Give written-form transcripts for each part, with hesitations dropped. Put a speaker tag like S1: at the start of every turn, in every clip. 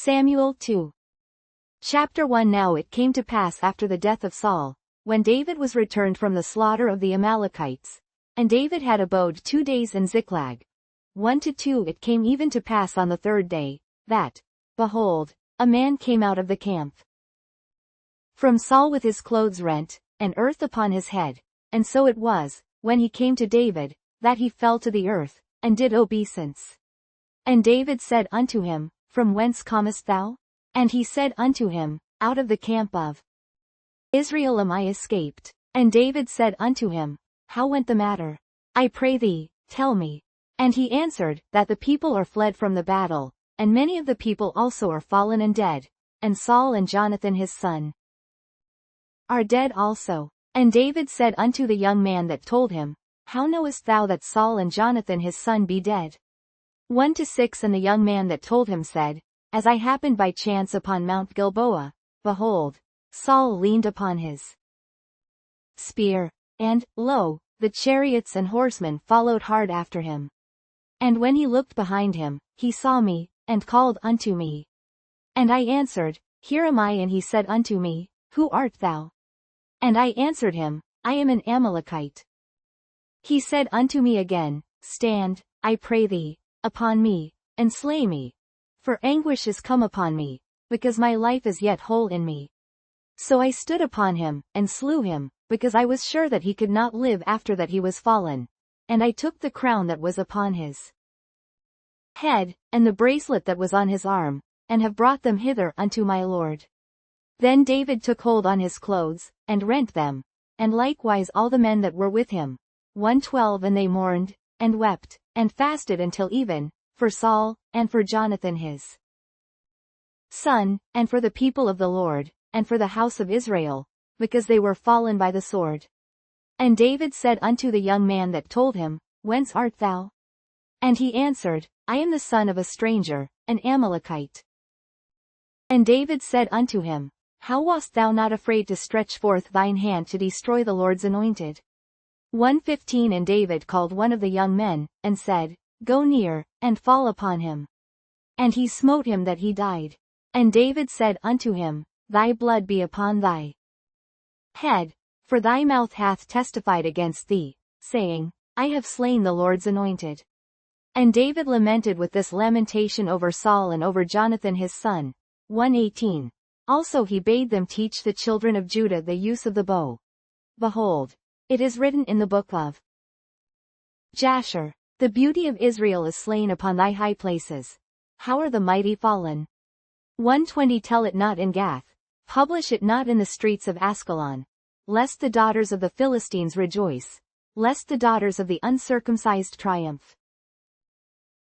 S1: Samuel 2. Chapter 1. Now it came to pass after the death of Saul, when David was returned from the slaughter of the Amalekites, and David had abode 2 days in Ziklag. 1-2 It came even to pass on the third day, that, behold, a man came out of the camp from Saul with his clothes rent, and earth upon his head. And so it was, when he came to David, that he fell to the earth, and did obeisance. And David said unto him, From whence comest thou? And he said unto him, Out of the camp of Israel am I escaped. And David said unto him, How went the matter? I pray thee, tell me. And he answered, That the people are fled from the battle, and many of the people also are fallen and dead, and Saul and Jonathan his son are dead also. And David said unto the young man that told him, How knowest thou that Saul and Jonathan his son be dead? 1-6 And the young man that told him said, As I happened by chance upon Mount Gilboa, behold, Saul leaned upon his spear, and, lo, the chariots and horsemen followed hard after him. And when he looked behind him, he saw me, and called unto me. And I answered, Here am I. And he said unto me, Who art thou? And I answered him, I am an Amalekite. He said unto me again, Stand, I pray thee, upon me, and slay me. For anguish is come upon me, because my life is yet whole in me. So I stood upon him, and slew him, because I was sure that he could not live after that he was fallen. And I took the crown that was upon his head, and the bracelet that was on his arm, and have brought them hither unto my lord. Then David took hold on his clothes, and rent them, and likewise all the men that were with him. 1-12 And they mourned, and wept, and fasted until even, for Saul, and for Jonathan his son, and for the people of the Lord, and for the house of Israel, because they were fallen by the sword. And David said unto the young man that told him, Whence art thou? And he answered, I am the son of a stranger, an Amalekite. And David said unto him, How wast thou not afraid to stretch forth thine hand to destroy the Lord's anointed? 1-15 And David called one of the young men, and said, Go near, and fall upon him. And he smote him that he died. And David said unto him, Thy blood be upon thy head, for thy mouth hath testified against thee, saying, I have slain the Lord's anointed. And David lamented with this lamentation over Saul and over Jonathan his son. 1-18 Also he bade them teach the children of Judah the use of the bow. Behold, it is written in the book of Jasher, The beauty of Israel is slain upon thy high places. How are the mighty fallen? 1-20 Tell it not in Gath, publish it not in the streets of Askelon, lest the daughters of the Philistines rejoice, lest the daughters of the uncircumcised triumph.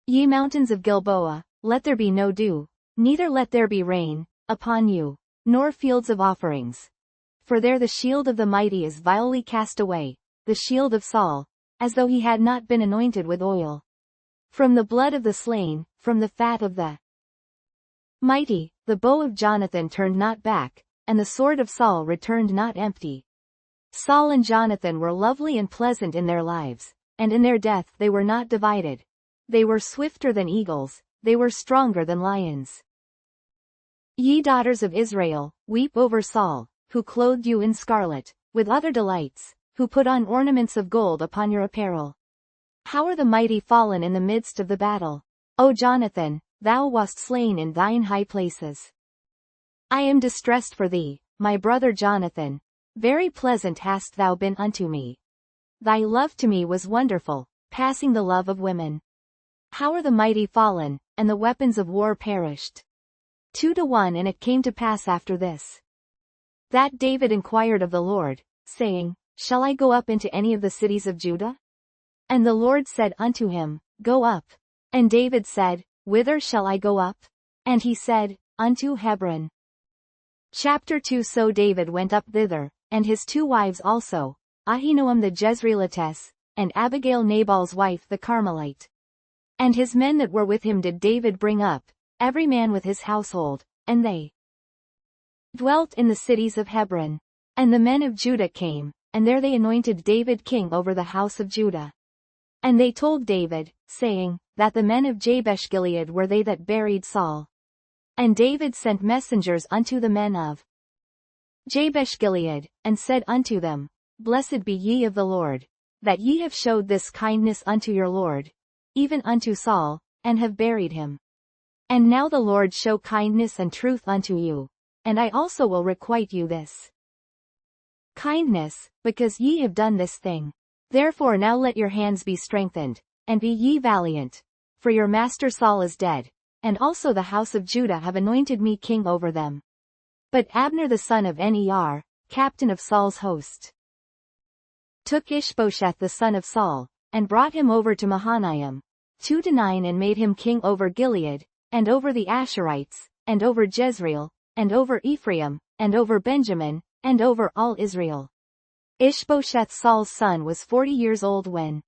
S1: Ye mountains of Gilboa, let there be no dew, neither let there be rain, upon you, nor fields of offerings. For there the shield of the mighty is vilely cast away, the shield of Saul, as though he had not been anointed with oil. From the blood of the slain, from the fat of the mighty, the bow of Jonathan turned not back, and the sword of Saul returned not empty. Saul and Jonathan were lovely and pleasant in their lives, and in their death they were not divided. They were swifter than eagles, they were stronger than lions. Ye daughters of Israel, weep over Saul, who clothed you in scarlet, with other delights, who put on ornaments of gold upon your apparel. How are the mighty fallen in the midst of the battle? O Jonathan, thou wast slain in thine high places. I am distressed for thee, my brother Jonathan. Very pleasant hast thou been unto me. Thy love to me was wonderful, passing the love of women. How are the mighty fallen, and the weapons of war perished? 2-1 And it came to pass after this, that David inquired of the Lord, saying, Shall I go up into any of the cities of Judah? And the Lord said unto him, Go up. And David said, Whither shall I go up? And he said, Unto Hebron. Chapter 2 So David went up thither, and his 2 wives also, Ahinoam the Jezreelitess, and Abigail Nabal's wife the Carmelite. And his men that were with him did David bring up, every man with his household, and they dwelt in the cities of Hebron. And the men of Judah came, and there they anointed David king over the house of Judah. And they told David, saying, that the men of Jabesh Gilead were they that buried Saul. And David sent messengers unto the men of Jabesh Gilead, and said unto them, Blessed be ye of the Lord, that ye have showed this kindness unto your Lord, even unto Saul, and have buried him. And now the Lord show kindness and truth unto you, and I also will requite you this kindness, because ye have done this thing. Therefore now let your hands be strengthened, and be ye valiant, for your master Saul is dead, and also the house of Judah have anointed me king over them. But Abner the son of Ner, captain of Saul's host, took Ishbosheth the son of Saul, and brought him over to Mahanaim, 2-9, and made him king over Gilead, and over the Asherites, and over Jezreel, and over Ephraim, and over Benjamin, and over all Israel. Ishbosheth Saul's son was 40 years old when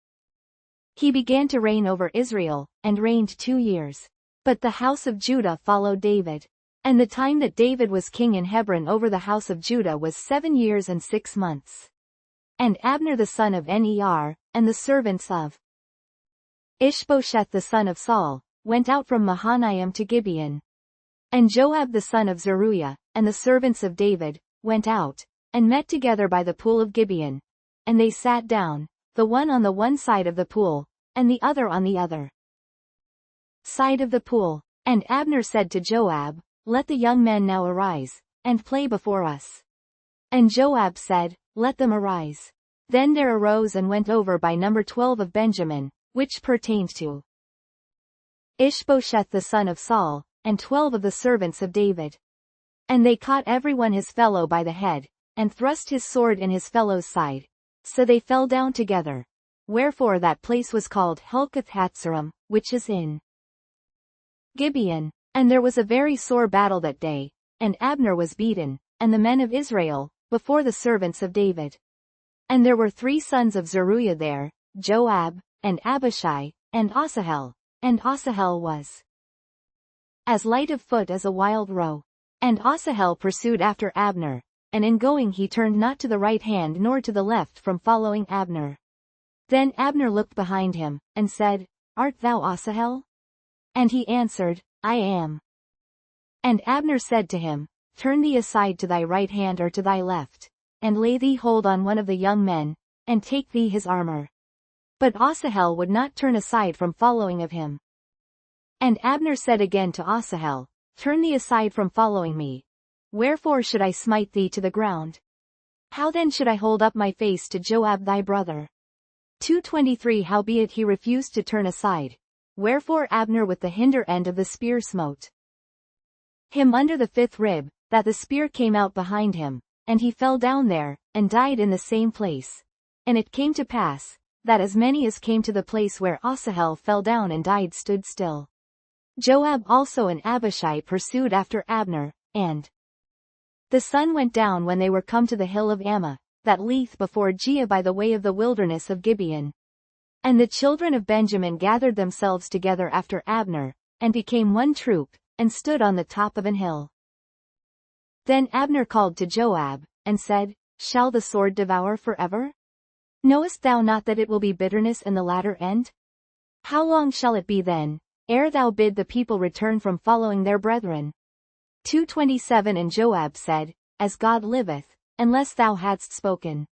S1: he began to reign over Israel, and reigned 2 years. But the house of Judah followed David. And the time that David was king in Hebron over the house of Judah was 7 years and 6 months. And Abner the son of Ner, and the servants of Ishbosheth the son of Saul, went out from Mahanaim to Gibeon. And Joab the son of Zeruiah, and the servants of David, went out, and met together by the pool of Gibeon. And they sat down, the one on the one side of the pool, and the other on the other side of the pool. And Abner said to Joab, Let the young men now arise, and play before us. And Joab said, Let them arise. Then there arose and went over by number 12 of Benjamin, which pertained to Ishbosheth the son of Saul, and 12 of the servants of David. And they caught every one his fellow by the head, and thrust his sword in his fellow's side. So they fell down together. Wherefore that place was called Helkath-Hatzerim, which is in Gibeon. And there was a very sore battle that day, and Abner was beaten, and the men of Israel, before the servants of David. And there were 3 sons of Zeruiah there, Joab, and Abishai, and Asahel. And Asahel was as light of foot as a wild roe. And Asahel pursued after Abner, and in going he turned not to the right hand nor to the left from following Abner. Then Abner looked behind him, and said, Art thou Asahel? And he answered, I am. And Abner said to him, Turn thee aside to thy right hand or to thy left, and lay thee hold on one of the young men, and take thee his armor. But Asahel would not turn aside from following of him. And Abner said again to Asahel, Turn thee aside from following me. Wherefore should I smite thee to the ground? How then should I hold up my face to Joab thy brother? 2:23 Howbeit he refused to turn aside. Wherefore Abner with the hinder end of the spear smote him under the 5th rib, that the spear came out behind him, and he fell down there, and died in the same place. And it came to pass, that as many as came to the place where Asahel fell down and died stood still. Joab also and Abishai pursued after Abner, and the sun went down when they were come to the hill of Ammah, that lieth before Giah by the way of the wilderness of Gibeon. And the children of Benjamin gathered themselves together after Abner, and became one troop, and stood on the top of an hill. Then Abner called to Joab, and said, Shall the sword devour forever? Knowest thou not that it will be bitterness in the latter end? How long shall it be then, ere thou bid the people return from following their brethren? 2:27 And Joab said, As God liveth, unless thou hadst spoken.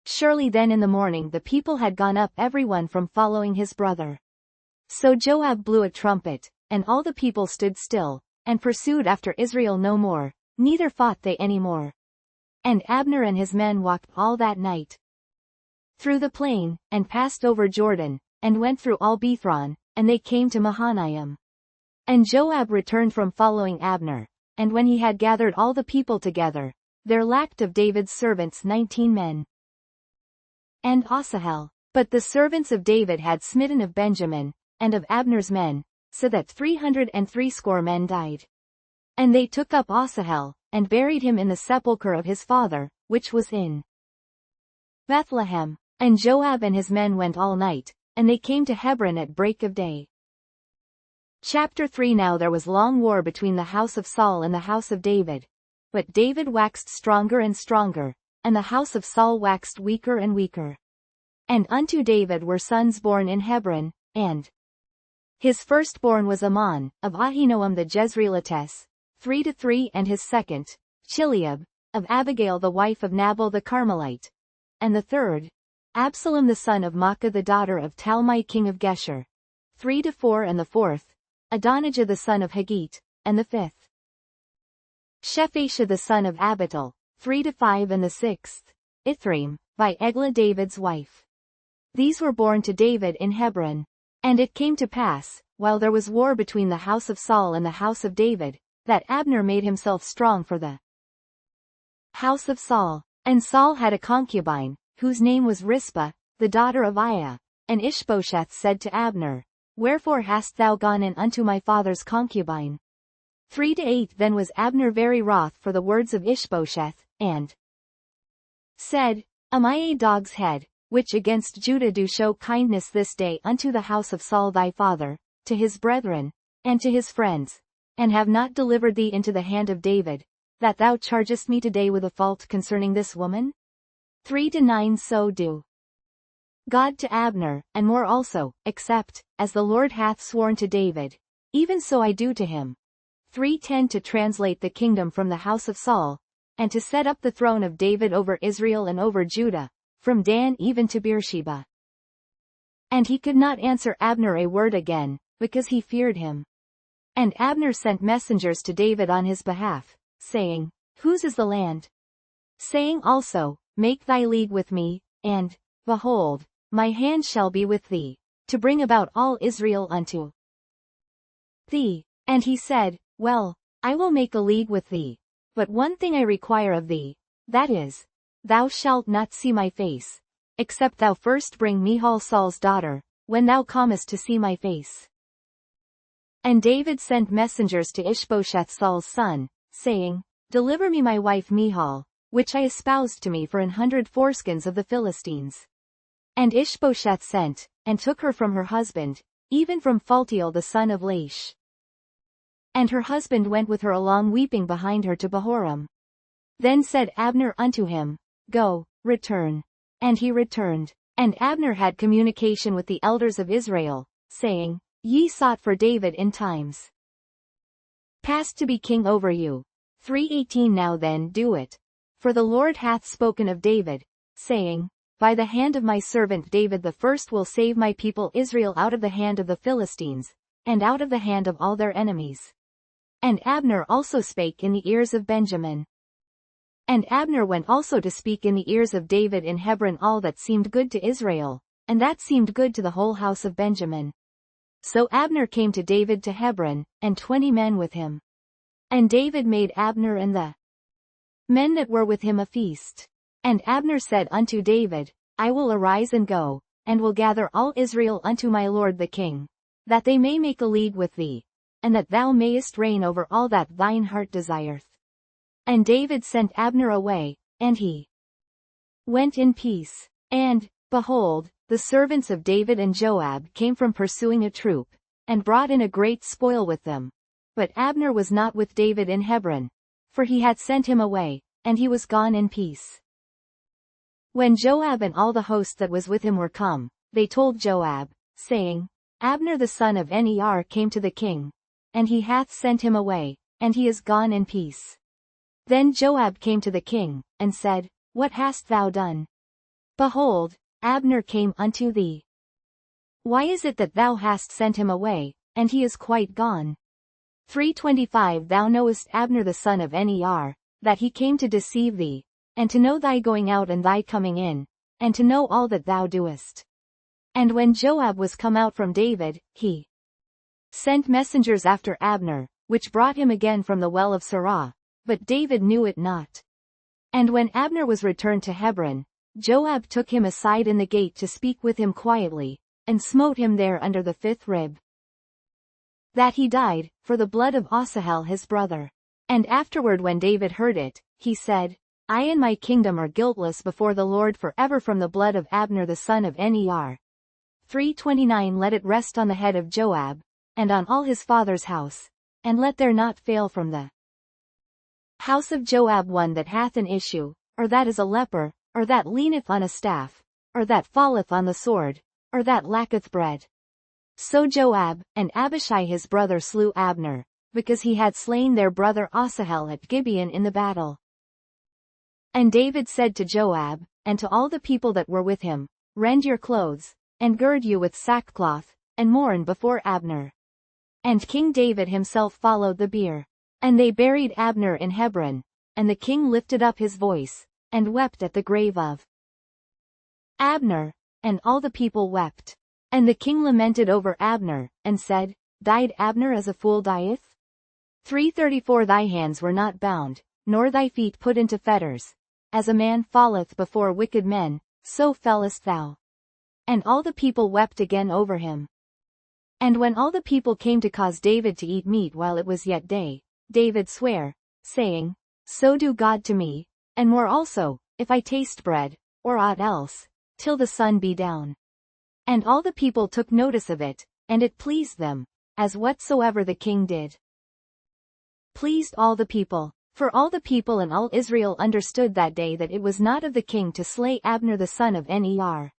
S1: Surely then in the morning the people had gone up every one from following his brother. So Joab blew a trumpet, and all the people stood still, and pursued after Israel no more, neither fought they any more. And Abner and his men walked all that night through the plain, and passed over Jordan, and went through all Bethron, and they came to Mahanaim. And Joab returned from following Abner, and when he had gathered all the people together, there lacked of David's servants 19 men. And Asahel. But the servants of David had smitten of Benjamin, and of Abner's men, so that 360 men died. And they took up Asahel, and buried him in the sepulchre of his father, which was in Bethlehem. And Joab and his men went all night, and they came to Hebron at break of day. Chapter 3 Now there was long war between the house of Saul and the house of David. But David waxed stronger and stronger, and the house of Saul waxed weaker and weaker. And unto David were sons born in Hebron, and His firstborn was Ammon, of Ahinoam the Jezreelitess, 3-3, and his second, Chileab, of Abigail the wife of Nabal the Carmelite. And the third, Absalom the son of Maacah the daughter of Talmai king of Geshur, 3-4, and the fourth, Adonijah the son of Haggith, and the fifth, Shephatiah the son of Abital, 3-5, and the sixth, Ithream, by Eglah David's wife. These were born to David in Hebron. And it came to pass, while there was war between the house of Saul and the house of David, that Abner made himself strong for the house of Saul. And Saul had a concubine, whose name was Rizpah, the daughter of Aiah. And Ishbosheth said to Abner, Wherefore hast thou gone in unto my father's concubine? 3-8. Then was Abner very wroth for the words of Ishbosheth, and said, Am I a dog's head, which against Judah do show kindness this day unto the house of Saul thy father, to his brethren, and to his friends, and have not delivered thee into the hand of David, that thou chargest me today with a fault concerning this woman? 3-9. So do God to Abner, and more also, except, as the Lord hath sworn to David, even so I do to him. 3-10. To translate the kingdom from the house of Saul, and to set up the throne of David over Israel and over Judah, from Dan even to Beersheba. And he could not answer Abner a word again, because he feared him. And Abner sent messengers to David on his behalf, saying, Whose is the land? Saying also, Make thy league with me, and, behold, my hand shall be with thee, to bring about all Israel unto thee. And he said, Well, I will make a league with thee. But one thing I require of thee, that is, thou shalt not see my face, except thou first bring Michal Saul's daughter, when thou comest to see my face. And David sent messengers to Ishbosheth Saul's son, saying, Deliver me my wife Michal, which I espoused to me for 100 foreskins of the Philistines. And Ishbosheth sent, and took her from her husband, even from Phaltiel the son of Laish. And her husband went with her along weeping behind her to Bahurim. Then said Abner unto him, Go, return. And he returned. And Abner had communication with the elders of Israel, saying, Ye sought for David in times past to be king over you. 3:18. Now then do it. For the Lord hath spoken of David, saying, By the hand of my servant David the first will save my people Israel out of the hand of the Philistines, and out of the hand of all their enemies. And Abner also spake in the ears of Benjamin. And Abner went also to speak in the ears of David in Hebron all that seemed good to Israel, and that seemed good to the whole house of Benjamin. So Abner came to David to Hebron, and 20 men with him. And David made Abner and the men that were with him a feast. And Abner said unto David, I will arise and go, and will gather all Israel unto my lord the king, that they may make a league with thee, and that thou mayest reign over all that thine heart desireth. And David sent Abner away, and he went in peace. And, behold, the servants of David and Joab came from pursuing a troop, and brought in a great spoil with them. But Abner was not with David in Hebron, for he had sent him away, and he was gone in peace. When Joab and all the host that was with him were come, they told Joab, saying, Abner the son of Ner came to the king, and he hath sent him away, and he is gone in peace. Then Joab came to the king, and said, What hast thou done? Behold, Abner came unto thee. Why is it that thou hast sent him away, and he is quite gone? 3:25. Thou knowest Abner the son of Ner, that he came to deceive thee, and to know thy going out and thy coming in, and to know all that thou doest. And when Joab was come out from David, he sent messengers after Abner, which brought him again from the well of Sirah, but David knew it not. And when Abner was returned to Hebron, Joab took him aside in the gate to speak with him quietly, and smote him there under the 5th rib, that he died, for the blood of Asahel his brother. And afterward when David heard it, he said, I and my kingdom are guiltless before the Lord forever from the blood of Abner the son of Ner. 3:29. Let it rest on the head of Joab, and on all his father's house, and let there not fail from the house of Joab one that hath an issue, or that is a leper, or that leaneth on a staff, or that falleth on the sword, or that lacketh bread. So Joab and Abishai his brother slew Abner, because he had slain their brother Asahel at Gibeon in the battle. And David said to Joab, and to all the people that were with him, Rend your clothes, and gird you with sackcloth, and mourn before Abner. And King David himself followed the bier. And they buried Abner in Hebron, and the king lifted up his voice, and wept at the grave of Abner, and all the people wept. And the king lamented over Abner, and said, Died Abner as a fool dieth? 3:34 Thy hands were not bound, nor thy feet put into fetters. As a man falleth before wicked men, so fellest thou. And all the people wept again over him. And when all the people came to cause David to eat meat while it was yet day, David sware, saying, So do God to me, and more also, if I taste bread, or aught else, till the sun be down. And all the people took notice of it, and it pleased them, as whatsoever the king did pleased all the people. For all the people and all Israel understood that day that it was not of the king to slay Abner the son of Ner.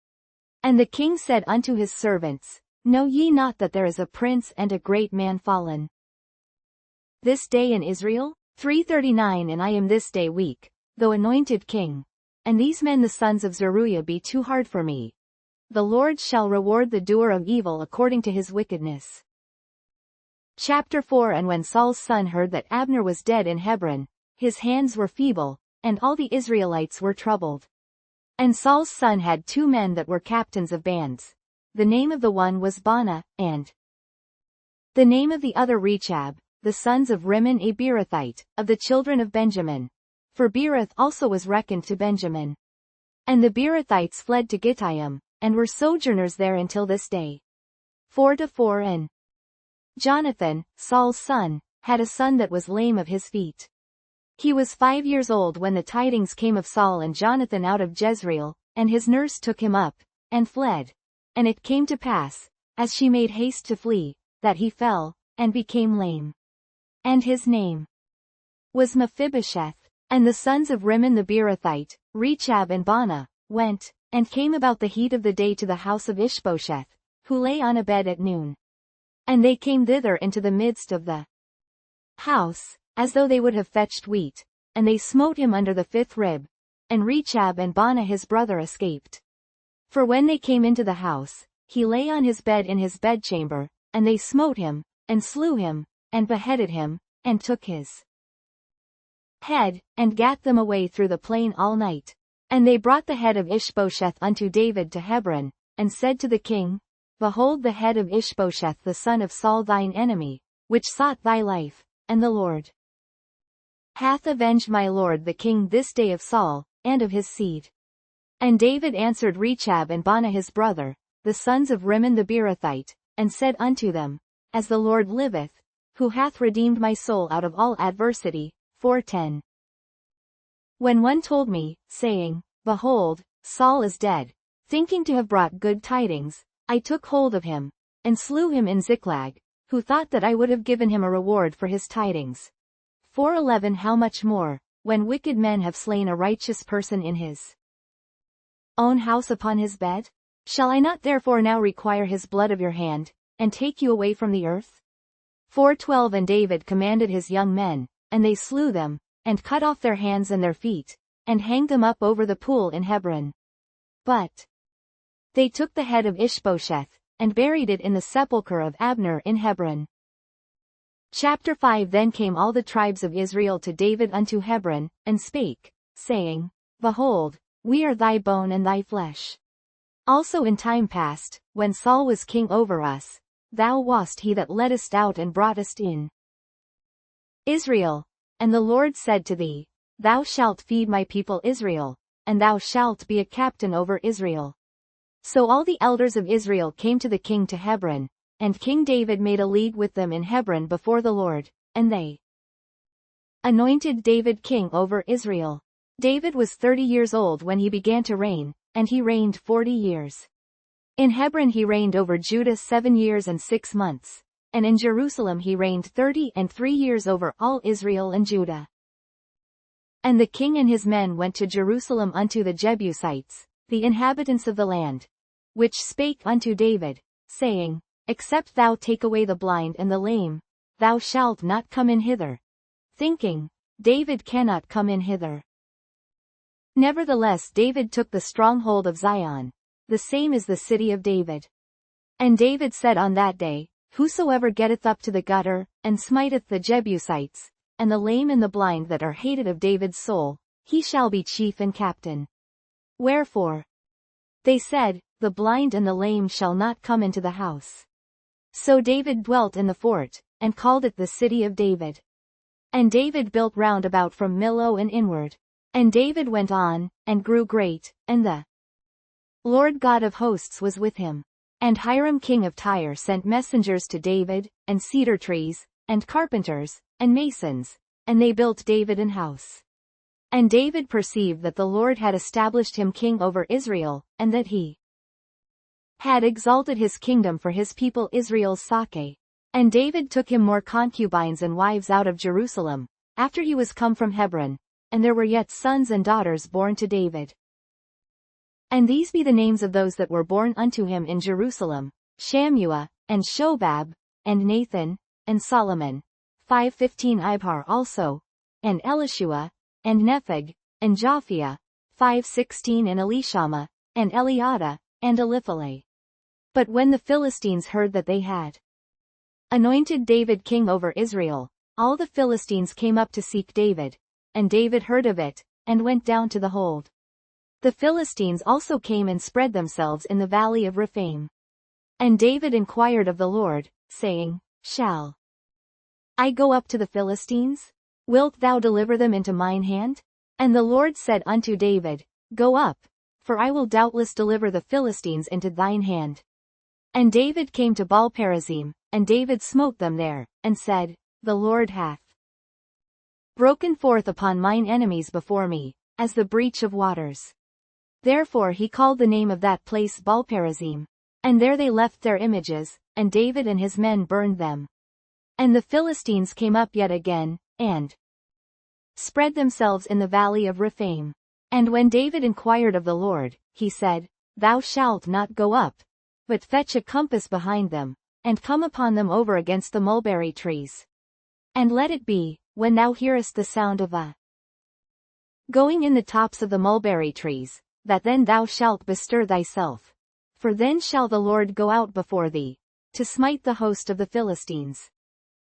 S1: And the king said unto his servants, Know ye not that there is a prince and a great man fallen this day in Israel? 3:39 And I am this day weak, though anointed king. And these men the sons of Zeruiah be too hard for me. The Lord shall reward the doer of evil according to his wickedness. Chapter 4 And when Saul's son heard that Abner was dead in Hebron, his hands were feeble, and all the Israelites were troubled. And Saul's son had 2 men that were captains of bands. The name of the one was Baanah, and the name of the other Rechab, the sons of Rimmon a Beerothite, of the children of Benjamin. For Beeroth also was reckoned to Benjamin. And the Beerothites fled to Gittaim, and were sojourners there until this day. 4:4 And Jonathan, Saul's son, had a son that was lame of his feet. He was 5 years old when the tidings came of Saul and Jonathan out of Jezreel, and his nurse took him up, and fled. And it came to pass, as she made haste to flee, that he fell, and became lame. And his name was Mephibosheth. And the sons of Rimmon the Beerothite, Rechab and Baanah, went, and came about the heat of the day to the house of Ishbosheth, who lay on a bed at noon. And they came thither into the midst of the house, as though they would have fetched wheat, and they smote him under the 5th rib. And Rechab and Baanah his brother escaped. For when they came into the house, he lay on his bed in his bedchamber, and they smote him, and slew him, and beheaded him, and took his head, and gat them away through the plain all night. And they brought the head of Ishbosheth unto David to Hebron, and said to the king, Behold the head of Ishbosheth the son of Saul thine enemy, which sought thy life, and the Lord hath avenged my lord the king this day of Saul, and of his seed. And David answered Rechab and Baanah his brother, the sons of Rimmon the Beerothite, and said unto them, As the Lord liveth, who hath redeemed my soul out of all adversity. 4:10 When one told me, saying, Behold, Saul is dead, thinking to have brought good tidings, I took hold of him, and slew him in Ziklag, who thought that I would have given him a reward for his tidings. 4:11 How much more, when wicked men have slain a righteous person in his own house upon his bed? Shall I not therefore now require his blood of your hand, and take you away from the earth? 4:12 And David commanded his young men, and they slew them, and cut off their hands and their feet, and hanged them up over the pool in Hebron. But they took the head of Ishbosheth, and buried it in the sepulchre of Abner in Hebron. Chapter 5 Then came all the tribes of Israel to David unto Hebron, and spake, saying, Behold, we are thy bone and thy flesh. Also in time past, when Saul was king over us, thou wast he that leddest out and broughtest in Israel. And the Lord said to thee, Thou shalt feed my people Israel, and thou shalt be a captain over Israel. So all the elders of Israel came to the king to Hebron, and King David made a league with them in Hebron before the Lord, and they anointed David king over Israel. David was 30 years old when he began to reign, and he reigned 40 years. In Hebron he reigned over Judah 7 years and 6 months, and in Jerusalem he reigned 33 years over all Israel and Judah. And the king and his men went to Jerusalem unto the Jebusites, the inhabitants of the land, which spake unto David, saying, Except thou take away the blind and the lame, thou shalt not come in hither. Thinking, David cannot come in hither. Nevertheless David took the stronghold of Zion, the same is the city of David. And David said on that day, Whosoever getteth up to the gutter, and smiteth the Jebusites, and the lame and the blind that are hated of David's soul, he shall be chief and captain. Wherefore? They said, The blind and the lame shall not come into the house. So David dwelt in the fort, and called it the city of David. And David built round about from Millo and inward. And David went on, and grew great, and the Lord God of hosts was with him. And Hiram king of Tyre sent messengers to David, and cedar trees, and carpenters, and masons, and they built David an house. And David perceived that the Lord had established him king over Israel, and that he had exalted his kingdom for his people Israel's sake. And David took him more concubines and wives out of Jerusalem, after he was come from Hebron, and there were yet sons and daughters born to David. And these be the names of those that were born unto him in Jerusalem, Shammua, and Shobab, and Nathan, and Solomon, 5:15 Ibhar also, and Elishua, and Nepheg, and Japhia, 5:16 and Elishama, and Eliada, and Elipheleh. But when the Philistines heard that they had anointed David king over Israel, all the Philistines came up to seek David, and David heard of it, and went down to the hold. The Philistines also came and spread themselves in the valley of Rephaim. And David inquired of the Lord, saying, Shall I go up to the Philistines? Wilt thou deliver them into mine hand? And the Lord said unto David, Go up, for I will doubtless deliver the Philistines into thine hand. And David came to Baal-perazim, and David smote them there, and said, The Lord hath broken forth upon mine enemies before me, as the breach of waters. Therefore he called the name of that place Baal-perazim. And there they left their images, and David and his men burned them. And the Philistines came up yet again, and spread themselves in the valley of Rephaim. And when David inquired of the Lord, he said, Thou shalt not go up, but fetch a compass behind them, and come upon them over against the mulberry trees. And let it be, when thou hearest the sound of a going in the tops of the mulberry trees, that then thou shalt bestir thyself. For then shall the Lord go out before thee, to smite the host of the Philistines.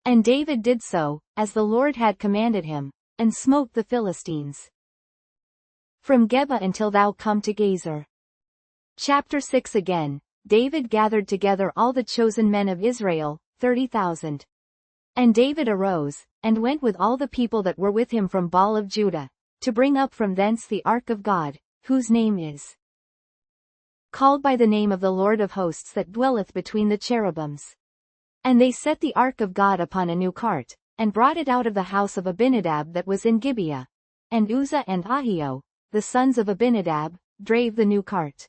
S1: And David did so, as the Lord had commanded him, and smote the Philistines from Geba until thou come to Gazer. Chapter 6 Again, David gathered together all the chosen men of Israel, 30,000. And David arose, and went with all the people that were with him from Baal of Judah, to bring up from thence the ark of God, whose name is called by the name of the Lord of hosts that dwelleth between the cherubims. And they set the ark of God upon a new cart, and brought it out of the house of Abinadab that was in Gibeah. And Uzzah and Ahio, the sons of Abinadab, drave the new cart.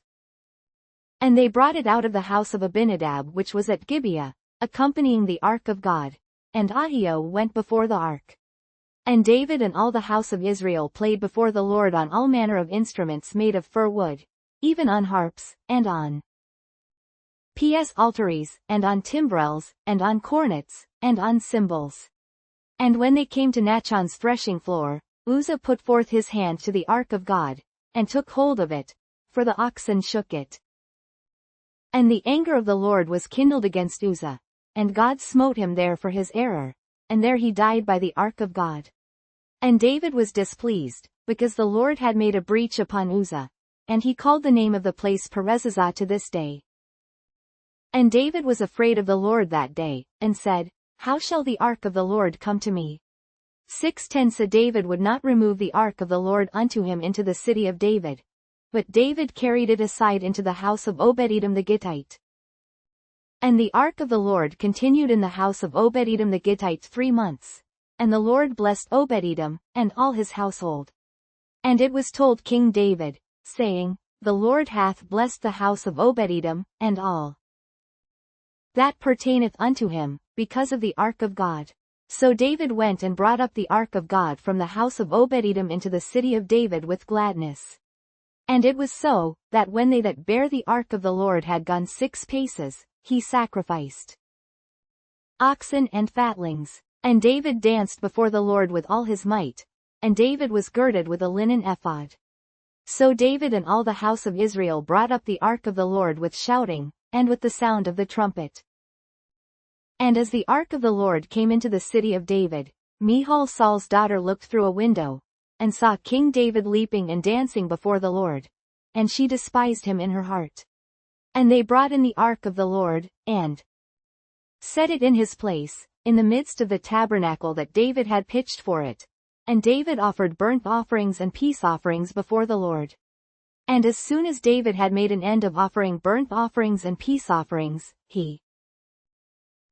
S1: And they brought it out of the house of Abinadab which was at Gibeah, accompanying the ark of God. And Ahio went before the ark. And David and all the house of Israel played before the Lord on all manner of instruments made of fir wood, even on harps, and on psalteries, and on timbrels, and on cornets, and on cymbals. And when they came to Nachon's threshing floor, Uzzah put forth his hand to the ark of God, and took hold of it, for the oxen shook it. And the anger of the Lord was kindled against Uzzah, and God smote him there for his error, and there he died by the ark of God. And David was displeased, because the Lord had made a breach upon Uzzah, and he called the name of the place Perezuzzah to this day. And David was afraid of the Lord that day, and said, How shall the ark of the Lord come to me? 6:10 So David would not remove the ark of the Lord unto him into the city of David, but David carried it aside into the house of Obed-Edom the Gittite. And the ark of the Lord continued in the house of Obed-Edom the Gittite 3 months. And the Lord blessed Obed-Edom, and all his household. And it was told King David, saying, The Lord hath blessed the house of Obed-Edom, and all that pertaineth unto him, because of the ark of God. So David went and brought up the ark of God from the house of Obed-Edom into the city of David with gladness. And it was so, that when they that bare the ark of the Lord had gone 6 paces, he sacrificed oxen and fatlings. And David danced before the Lord with all his might, and David was girded with a linen ephod. So David and all the house of Israel brought up the ark of the Lord with shouting, and with the sound of the trumpet. And as the ark of the Lord came into the city of David, Michal Saul's daughter looked through a window, and saw King David leaping and dancing before the Lord, and she despised him in her heart. And they brought in the ark of the Lord, and set it in his place, in the midst of the tabernacle that David had pitched for it. And David offered burnt offerings and peace offerings before the Lord. And as soon as David had made an end of offering burnt offerings and peace offerings, he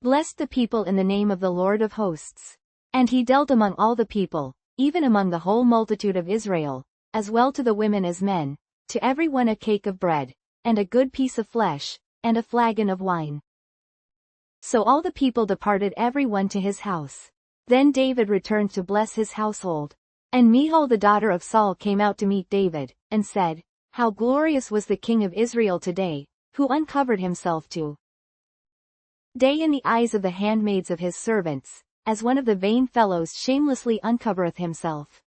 S1: blessed the people in the name of the Lord of hosts. And he dealt among all the people, even among the whole multitude of Israel, as well to the women as men, to every one a cake of bread, and a good piece of flesh, and a flagon of wine. So all the people departed every one to his house. Then David returned to bless his household. And Michal the daughter of Saul came out to meet David, and said, How glorious was the king of Israel today, who uncovered himself to day in the eyes of the handmaids of his servants, as one of the vain fellows shamelessly uncovereth himself.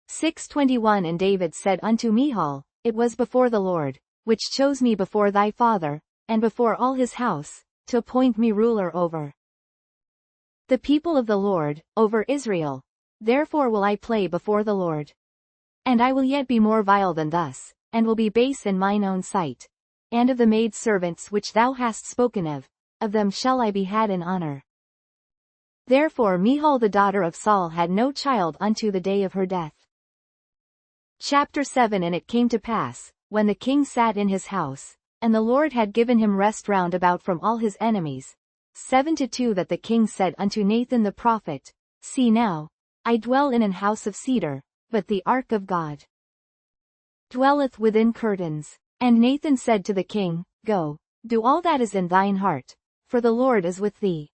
S1: 6:21 And David said unto Michal, It was before the Lord, which chose me before thy father, and before all his house, to appoint me ruler over the people of the Lord, over Israel. Therefore will I play before the Lord. And I will yet be more vile than thus, and will be base in mine own sight. And of the maidservants which thou hast spoken of them shall I be had in honor. Therefore Michal the daughter of Saul had no child unto the day of her death. Chapter 7 And it came to pass, when the king sat in his house, and the Lord had given him rest round about from all his enemies, 7:2 that the king said unto Nathan the prophet, See now, I dwell in an house of cedar, but the ark of God dwelleth within curtains. And Nathan said to the king, Go, do all that is in thine heart, for the Lord is with thee.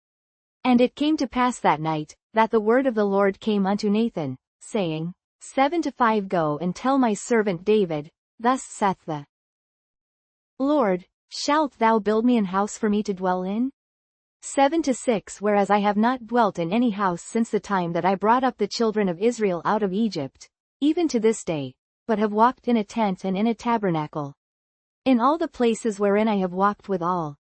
S1: And it came to pass that night, that the word of the Lord came unto Nathan, saying, 7:5 Go and tell my servant David, Thus saith the Lord, Shalt thou build me an house for me to dwell in? 7:6 Whereas I have not dwelt in any house since the time that I brought up the children of Israel out of Egypt, even to this day, but have walked in a tent and in a tabernacle. In all the places wherein I have walked with all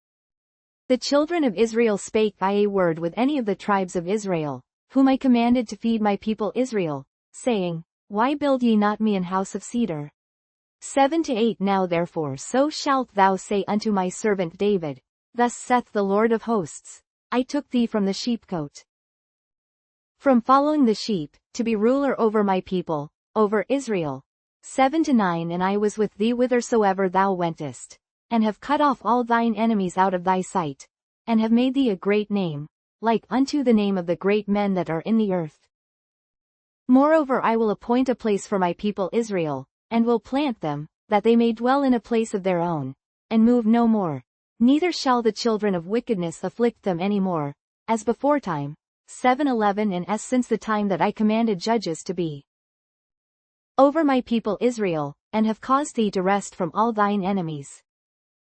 S1: the children of Israel spake I a word with any of the tribes of Israel, whom I commanded to feed my people Israel, saying, Why build ye not me an house of cedar? 7-8 Now therefore so shalt thou say unto my servant David, Thus saith the Lord of hosts, I took thee from the sheepcote, from following the sheep, to be ruler over my people, over Israel. 7-9 And I was with thee whithersoever thou wentest, and have cut off all thine enemies out of thy sight, and have made thee a great name, like unto the name of the great men that are in the earth. Moreover I will appoint a place for my people Israel, and will plant them, that they may dwell in a place of their own, and move no more. Neither shall the children of wickedness afflict them any more, as beforetime. 7:11 And as since the time that I commanded judges to be over my people Israel, and have caused thee to rest from all thine enemies.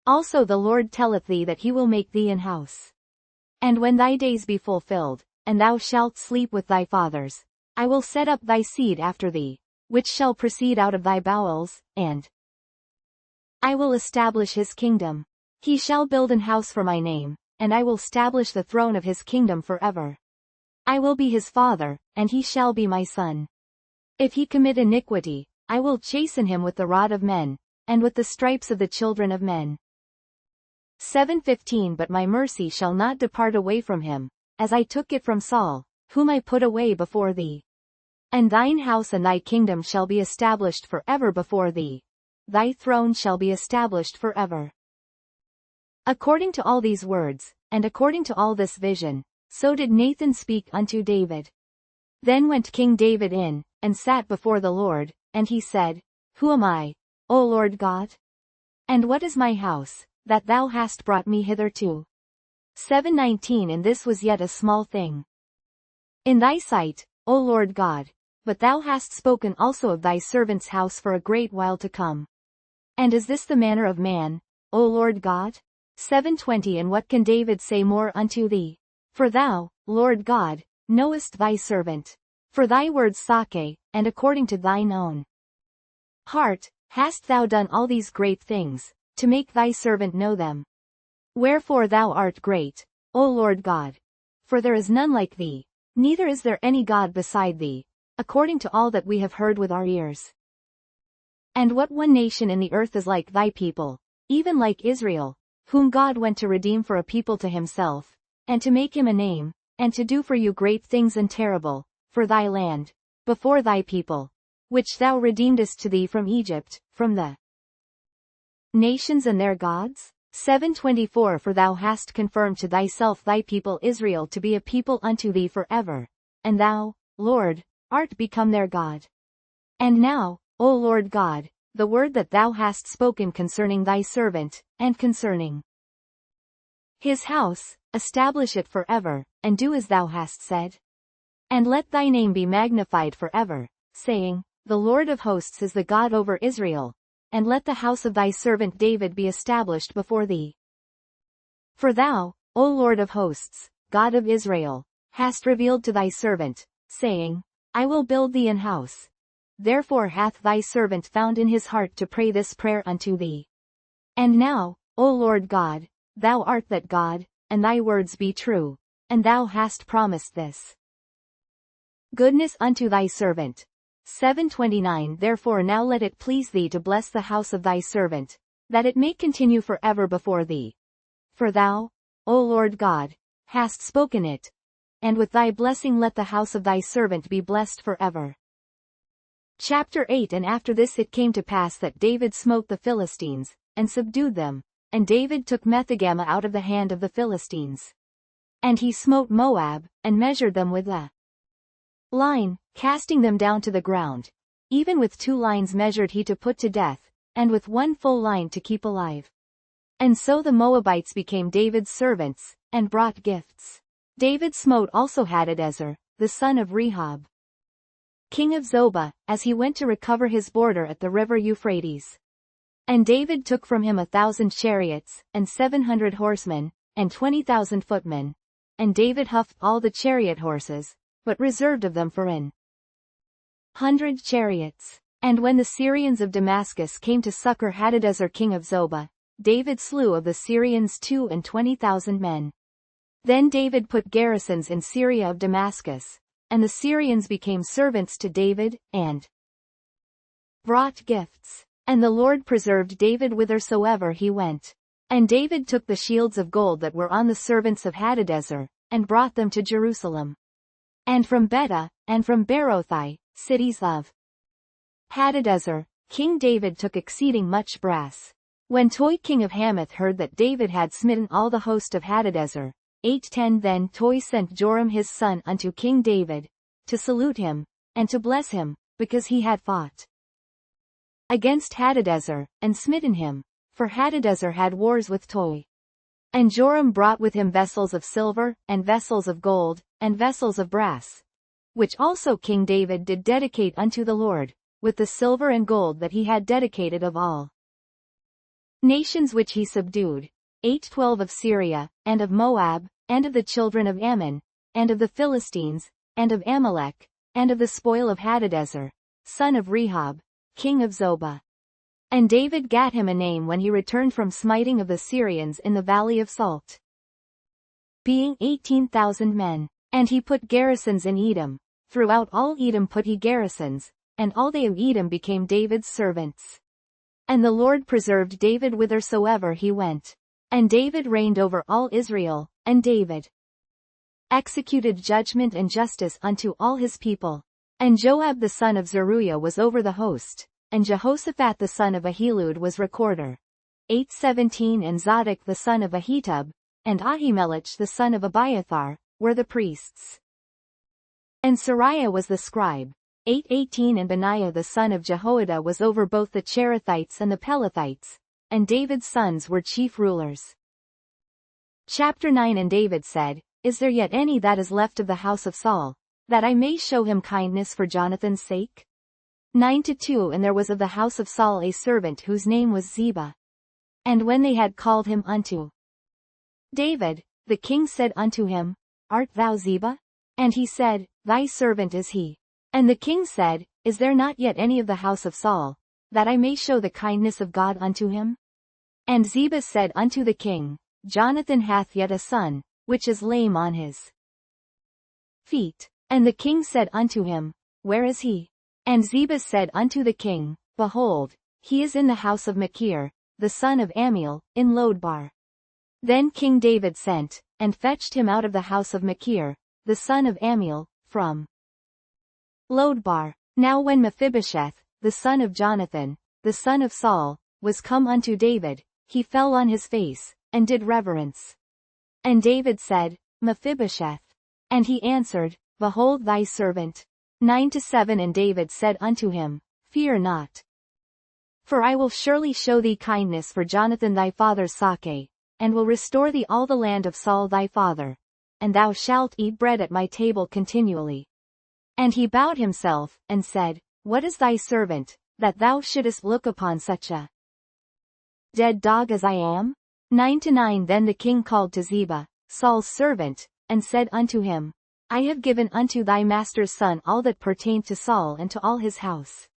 S1: Also the Lord telleth thee that he will make thee an house. And when thy days be fulfilled, and thou shalt sleep with thy fathers, I will set up thy seed after thee, which shall proceed out of thy bowels, and I will establish his kingdom. He shall build an house for my name, and I will establish the throne of his kingdom forever. I will be his father, and he shall be my son. If he commit iniquity, I will chasten him with the rod of men, and with the stripes of the children of men. 7:15 But my mercy shall not depart away from him, as I took it from Saul, whom I put away before thee. And thine house and thy kingdom shall be established forever before thee. Thy throne shall be established forever. According to all these words, and according to all this vision, so did Nathan speak unto David. Then went King David in, and sat before the Lord, and he said, Who am I, O Lord God? And what is my house, that thou hast brought me hitherto? 7:19 And this was yet a small thing in thy sight, O Lord God, but thou hast spoken also of thy servant's house for a great while to come. And is this the manner of man, O Lord God? 7:20 And what can David say more unto thee? For thou, Lord God, knowest thy servant. For thy words Sake, and according to thine own heart, hast thou done all these great things, to make thy servant know them. Wherefore thou art great, O Lord God. For there is none like thee, neither is there any God beside thee, according to all that we have heard with our ears. And what one nation in the earth is like thy people, even like Israel, whom God went to redeem for a people to himself, and to make him a name, and to do for you great things and terrible, for thy land, before thy people, which thou redeemedest to thee from Egypt, from the nations and their gods? 7:24 For thou hast confirmed to thyself thy people Israel to be a people unto thee forever, and thou, Lord, art become their God. And now, O Lord God, the word that thou hast spoken concerning thy servant, and concerning his house, establish it forever, and do as thou hast said. And let thy name be magnified forever, saying, The Lord of hosts is the God over Israel, and let the house of thy servant David be established before thee. For thou, O Lord of hosts, God of Israel, hast revealed to thy servant, saying, I will build thee an house. Therefore hath thy servant found in his heart to pray this prayer unto thee. And now, O Lord God, thou art that God, and thy words be true, and thou hast promised this goodness unto thy servant. 7:29 Therefore now let it please thee to bless the house of thy servant, that it may continue forever before thee. For thou, O Lord God, hast spoken it, and with thy blessing let the house of thy servant be blessed forever. Chapter 8 And after this it came to pass that David smote the Philistines, and subdued them, and David took Methegama out of the hand of the Philistines. And he smote Moab, and measured them with a line, casting them down to the ground. Even with 2 lines measured he to put to death, and with 1 full line to keep alive. And so the Moabites became David's servants, and brought gifts. David smote also Hadadezer, the son of Rehob, king of Zobah, as he went to recover his border at the river Euphrates. And David took from him 1,000 chariots, and 700 horsemen, and 20,000 footmen. And David huffed all the chariot horses, but reserved of them for an 100 chariots. And when the Syrians of Damascus came to succor Hadadezer king of Zobah, David slew of the Syrians 22,000 men. Then David put garrisons in Syria of Damascus, and the Syrians became servants to David, and brought gifts. And the Lord preserved David whithersoever he went. And David took the shields of gold that were on the servants of Hadadezer, and brought them to Jerusalem. And from Betah, and from Berothai, cities of Hadadezer, King David took exceeding much brass. When Toi king of Hamath heard that David had smitten all the host of Hadadezer, 8:10 Then Toi sent Joram his son unto King David, to salute him, and to bless him, because he had fought against Hadadezer, and smitten him, for Hadadezer had wars with Toi. And Joram brought with him vessels of silver, and vessels of gold, and vessels of brass, which also King David did dedicate unto the Lord, with the silver and gold that he had dedicated of all nations which he subdued, 8:12 Of Syria, and of Moab, and of the children of Ammon, and of the Philistines, and of Amalek, and of the spoil of Hadadezer, son of Rehob, king of Zobah. And David gat him a name when he returned from smiting of the Syrians in the valley of Salt, being 18,000 men. And he put garrisons in Edom. Throughout all Edom put he garrisons, and all they of Edom became David's servants. And the Lord preserved David whithersoever he went. And David reigned over all Israel, and David executed judgment and justice unto all his people. And Joab the son of Zeruiah was over the host, and Jehoshaphat the son of Ahilud was recorder. 8:17 And Zadok the son of Ahitub, and Ahimelech the son of Abiathar, were the priests. And Sariah was the scribe. 8:18 And Benaiah the son of Jehoiada was over both the Cherethites and the Pelethites, and David's sons were chief rulers. Chapter 9 And David said, Is there yet any that is left of the house of Saul, that I may show him kindness for Jonathan's sake? 9:2 And there was of the house of Saul a servant whose name was Ziba. And when they had called him unto David, the king said unto him, Art thou Ziba? And he said, Thy servant is he. And the king said, Is there not yet any of the house of Saul, that I may show the kindness of God unto him? And Ziba said unto the king, Jonathan hath yet a son, which is lame on his feet. And the king said unto him, Where is he? And Ziba said unto the king, Behold, he is in the house of Machir, the son of Ammiel, in Lodebar. Then King David sent, and fetched him out of the house of Machir, the son of Ammiel, from Lodebar. Now when Mephibosheth, the son of Jonathan, the son of Saul, was come unto David, he fell on his face, and did reverence. And David said, Mephibosheth. And he answered, Behold thy servant. 9-7 And David said unto him, Fear not. For I will surely show thee kindness for Jonathan thy father's sake, and will restore thee all the land of Saul thy father, and thou shalt eat bread at my table continually. And he bowed himself, and said, What is thy servant, that thou shouldest look upon such a dead dog as I am? 9-9 Then the king called to Ziba, Saul's servant, and said unto him, I have given unto thy master's son all that pertained to Saul and to all his house.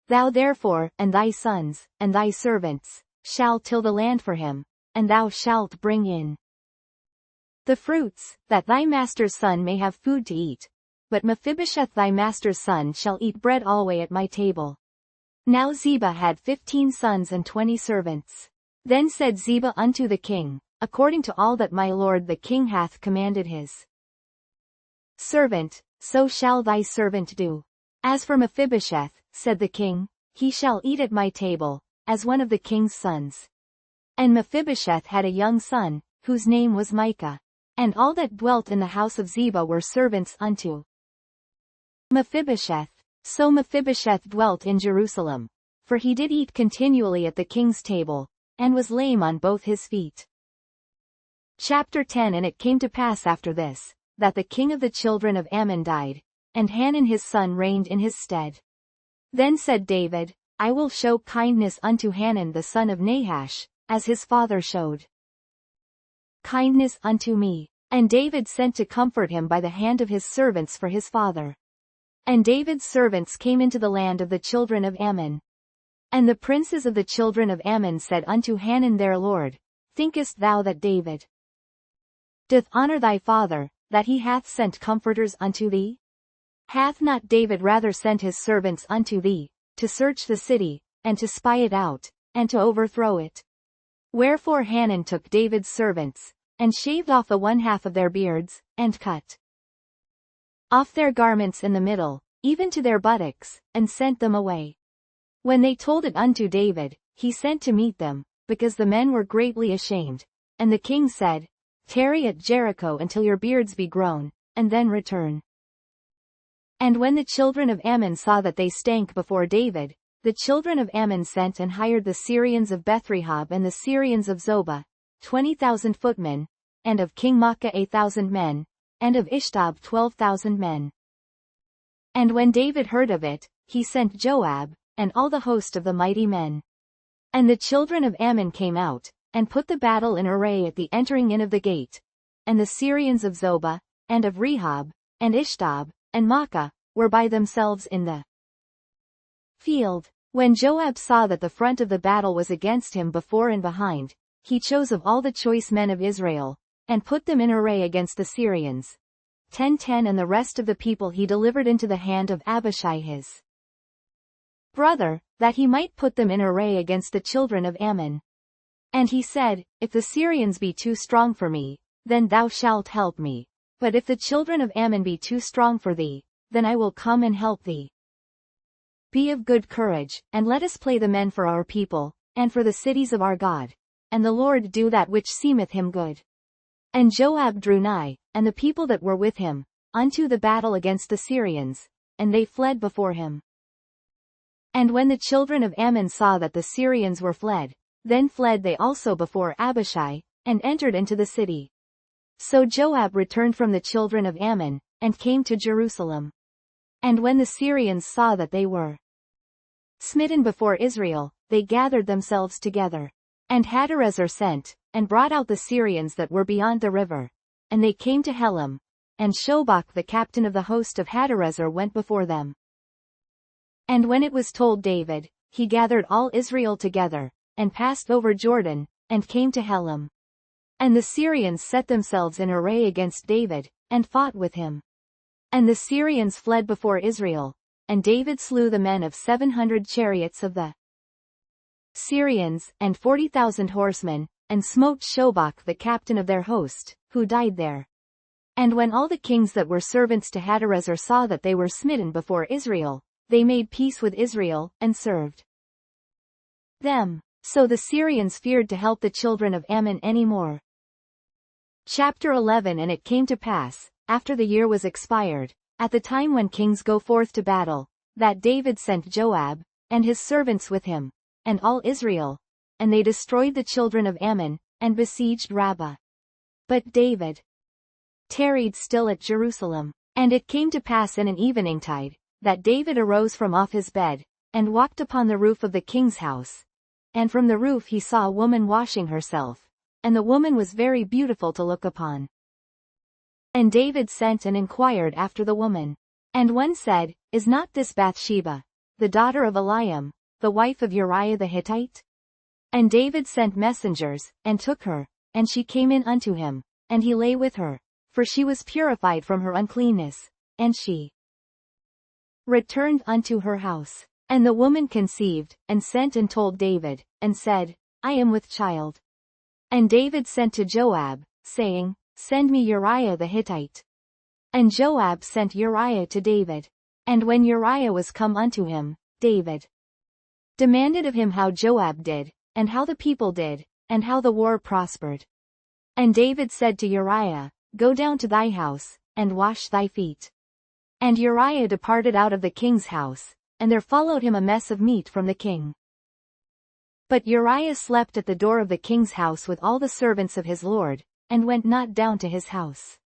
S1: Thou therefore, and thy sons, and thy servants, shall till the land for him, and thou shalt bring in the fruits, that thy master's son may have food to eat. But Mephibosheth thy master's son shall eat bread alway at my table. Now Ziba had 15 sons and 20 servants. Then said Ziba unto the king, According to all that my lord the king hath commanded his servant, so shall thy servant do. As for Mephibosheth, said the king, he shall eat at my table, as one of the king's sons. And Mephibosheth had a young son, whose name was Micah. And all that dwelt in the house of Ziba were servants unto Mephibosheth. So Mephibosheth dwelt in Jerusalem. For he did eat continually at the king's table, and was lame on both his feet. Chapter 10 And it came to pass after this, that the king of the children of Ammon died, and Hanun his son reigned in his stead. Then said David, I will show kindness unto Hanun the son of Nahash, as his father showed kindness unto me. And David sent to comfort him by the hand of his servants for his father. And David's servants came into the land of the children of Ammon. And the princes of the children of Ammon said unto Hanun their lord, Thinkest thou that David doth honor thy father, that he hath sent comforters unto thee? Hath not David rather sent his servants unto thee, to search the city, and to spy it out, and to overthrow it? Wherefore Hanun took David's servants, and shaved off the 1/2 of their beards, and cut off their garments in the middle, even to their buttocks, and sent them away. When they told it unto David, he sent to meet them, because the men were greatly ashamed. And the king said, Tarry at Jericho until your beards be grown, and then return. And when the children of Ammon saw that they stank before David, the children of Ammon sent and hired the Syrians of Bethrehob and the Syrians of Zobah, 20,000 footmen, and of King Maacah 8,000 men, and of Ishtab 12,000 men. And when David heard of it, he sent Joab, and all the host of the mighty men. And the children of Ammon came out, and put the battle in array at the entering in of the gate. And the Syrians of Zobah, and of Rehob, and Ishtab, and Maacah, were by themselves in the field. When Joab saw that the front of the battle was against him before and behind, he chose of all the choice men of Israel, and put them in array against the Syrians. 10:10 And the rest of the people he delivered into the hand of Abishai his brother, that he might put them in array against the children of Ammon. And he said, If the Syrians be too strong for me, then thou shalt help me. But if the children of Ammon be too strong for thee, then I will come and help thee. Be of good courage, and let us play the men for our people, and for the cities of our God. And the Lord do that which seemeth him good. And Joab drew nigh, and the people that were with him, unto the battle against the Syrians, and they fled before him. And when the children of Ammon saw that the Syrians were fled, then fled they also before Abishai, and entered into the city. So Joab returned from the children of Ammon, and came to Jerusalem. And when the Syrians saw that they were smitten before Israel, they gathered themselves together. And Hadarezer sent, and brought out the Syrians that were beyond the river. And they came to Helam. And Shobach the captain of the host of Hadarezer went before them. And when it was told David, he gathered all Israel together, and passed over Jordan, and came to Helam. And the Syrians set themselves in array against David, and fought with him. And the Syrians fled before Israel, and David slew the men of 700 chariots of the Syrians, and 40,000 horsemen, and smote Shobach the captain of their host, who died there. And when all the kings that were servants to Hadarezer saw that they were smitten before Israel, they made peace with Israel, and served them. So the Syrians feared to help the children of Ammon any more. Chapter 11. And it came to pass, after the year was expired, at the time when kings go forth to battle, that David sent Joab, and his servants with him, and all Israel, and they destroyed the children of Ammon, and besieged Rabbah. But David tarried still at Jerusalem. And it came to pass in an eveningtide, that David arose from off his bed, and walked upon the roof of the king's house. And from the roof he saw a woman washing herself, and the woman was very beautiful to look upon. And David sent and inquired after the woman. And one said, Is not this Bathsheba, the daughter of Eliam, the wife of Uriah the Hittite? And David sent messengers, and took her, and she came in unto him, and he lay with her, for she was purified from her uncleanness, and she returned unto her house. And the woman conceived, and sent and told David, and said, I am with child. And David sent to Joab, saying, Send me Uriah the Hittite. And Joab sent Uriah to David. And when Uriah was come unto him, David demanded of him how Joab did, and how the people did, and how the war prospered. And David said to Uriah, Go down to thy house, and wash thy feet. And Uriah departed out of the king's house, and there followed him a mess of meat from the king. But Uriah slept at the door of the king's house with all the servants of his lord, and went not down to his house.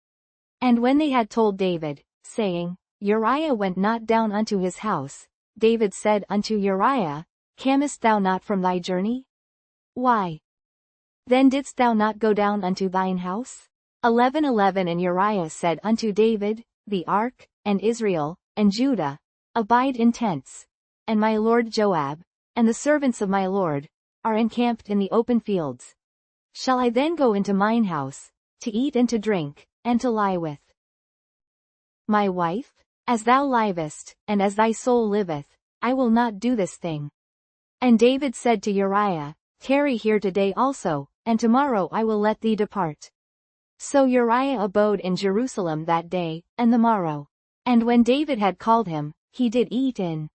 S1: And when they had told David, saying, Uriah went not down unto his house, David said unto Uriah, Camest thou not from thy journey? Why then didst thou not go down unto thine house? 11:11 And Uriah said unto David, The ark, and Israel, and Judah, abide in tents, and my lord Joab, and the servants of my lord, are encamped in the open fields. Shall I then go into mine house, to eat and to drink, and to lie with my wife? As thou livest, and as thy soul liveth, I will not do this thing. And David said to Uriah, Tarry here today also, and tomorrow I will let thee depart. So Uriah abode in Jerusalem that day, and the morrow. And when David had called him, he did eat and